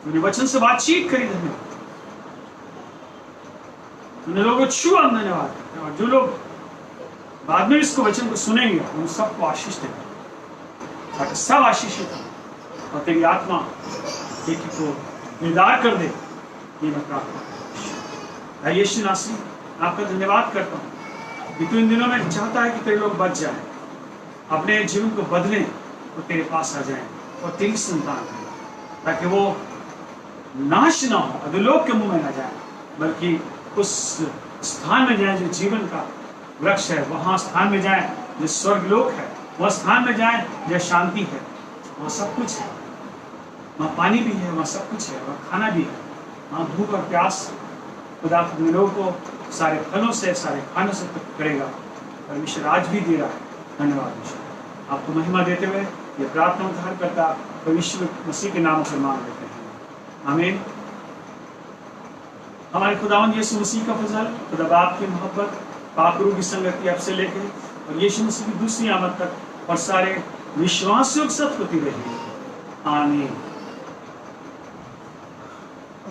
तूने वचन से बातचीत करी, धन्यवाद। तूने लोगों को छुआ, धन्यवाद। और जो लोग बाद में इसको वचन को सुनेंगे उन सबको आशीष देगा, ताकि सब आशीषित हो और तेरी आत्मा एक को निर्धार कर दे। ये मैं प्रार्थना करता हूं। यीशु नासरी, आपका धन्यवाद करता हूँ कि तू इन दिनों में चाहता है कि तेरे लोग बच जाए, अपने जीवन को बदलें और तेरे पास आ जाएं और तेरी संतान है, ताकि वो नाश ना हो, अधोलोक के मुंह में ना जाए, बल्कि उस स्थान में जाए जो जीवन का वृक्ष है, वहाँ स्थान में जाए जो स्वर्गलोक है, वह स्थान में जाए जहाँ शांति है, वहाँ सब कुछ है, वहाँ पानी भी है, वहाँ सब कुछ है, वहाँ खाना भी है, वहाँ भूख और प्यास। खुदा अपने लोगों को सारे फलों से, सारे खानों से तृप्त करेगा। परमेश्वर आज भी दे रहा है। धन्यवाद ईश्वर, आपको महिमा देते हुए ये प्रार्थना उद्धार करता परमेश्वर मसीह के नाम से मांग लेते हैं, आमीन। हमारे खुदावंद यीशु मसीह का फजल, खुदा बाप की मोहब्बत, पाक रूह की संगति अब से लेकर और यीशु मसीह की दूसरी आमद तक और सारे विश्वासियों के साथ होती रही, आमीन।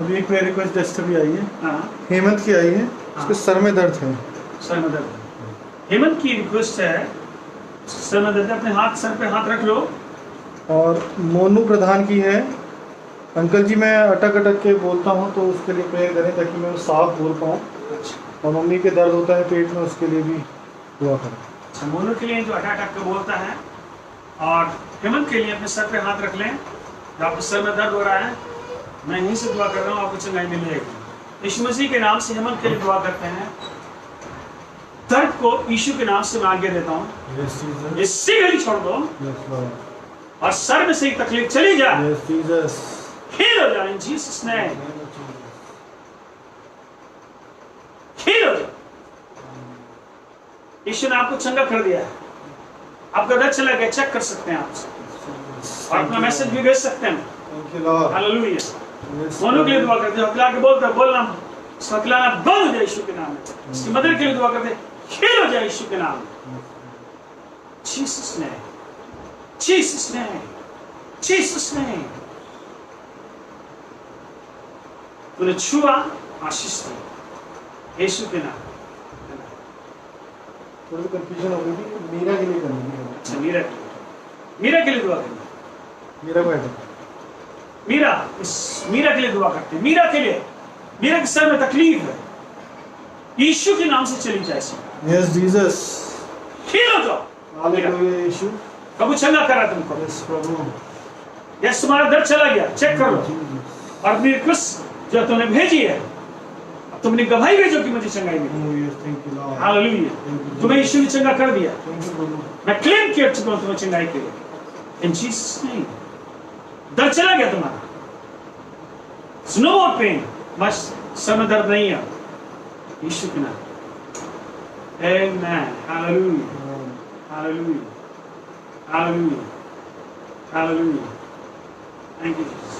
अभी एक मेरी रिक्वेस्ट जस्ट अभी आई है, हाँ हेमंत की आई है, हाँ। उसके सर में दर्द है। सर में दर्द। हेमंत की रिक्वेस्ट है, सर में दर्द है, अपने हाथ सर पे हाथ रख लो। और मोनू प्रधान की है, अंकल जी मैं अटक अटक के बोलता हूँ तो उसके लिए प्रेयर करें ताकि मैं साफ बोल पाऊँ। अच्छा और मम्मी के दर्द होता है पेट में, उसके लिए भी दुआ करें। अच्छा, मोनू के लिए जो अटक के बोलता है, और हेमंत के लिए अपने सर पे हाथ रख लें। जो आपके सर में दर्द हो रहा है, मैं यहीं से दुआ कर रहा हूँ, आपको चंगाई मिल जाएगी। यीशु मसीह के नाम से हेमंत के लिए दुआ करते हैं। दर्द को यीशु के नाम से मैं आगे देता हूँ, ये शीघ्र छोड़ दो और सर में से एक तकलीफ चली जाए, हील हो जाए इन जीसस नेम, हील हो जाए। यीशु ने आपको चंगा कर दिया है, आपका दर्द चला गया, चेक कर सकते हैं आप, और अपना मैसेज भी भेज सकते हैं। हालेलुया। मोनू के लिए दुआ करते हैं, हकला के बोलते हैं, बोलना हकलाना बंद हो जाए यीशु के नाम में। इसकी मदर के लिए दुआ करते हैं, हील हो जाए यीशु के नाम में। Jesus name, Jesus name, Jesus name. तूने छुआ, आशीष दी यीशु के नाम। थोड़ी कंफ्यूजन हो गई थी, मीरा के लिए करनी है। अच्छा, मीरा के लिए दुआ करना। मीरा को ऐड मीरा के लिए दुआ करते हैं। मीरा के सर में तकलीफ है, यीशु के नाम से चली जाए। यस जीसस, हील हो जाओ। हालेलुया यीशु। प्रभु चंगा कर रहा है तुमको। यस प्रभु, यस तुम्हारा दर्द चला गया, चेक कर लो। और अपनी रिक्वेस्ट जो तुमने भेजी है, अब तुमने गवाही भेजो कि मुझे चंगाई मिली। Thank you lord. हालेलुया। तुम्हें यीशु ने चंगा कर दिया। थैंक यू प्रभु। मैं क्लेम किया चुका हूं तुम्हें चंगाई के लिए, इन जीसस नेम। दर्द चला गया तुम्हारा, नो मोर पेन, बस सर में दर्द नहीं है, यीशु के नाम। Amen. Hallelujah, hallelujah, hallelujah, hallelujah. Thank you Jesus.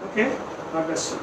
Okay, God bless you.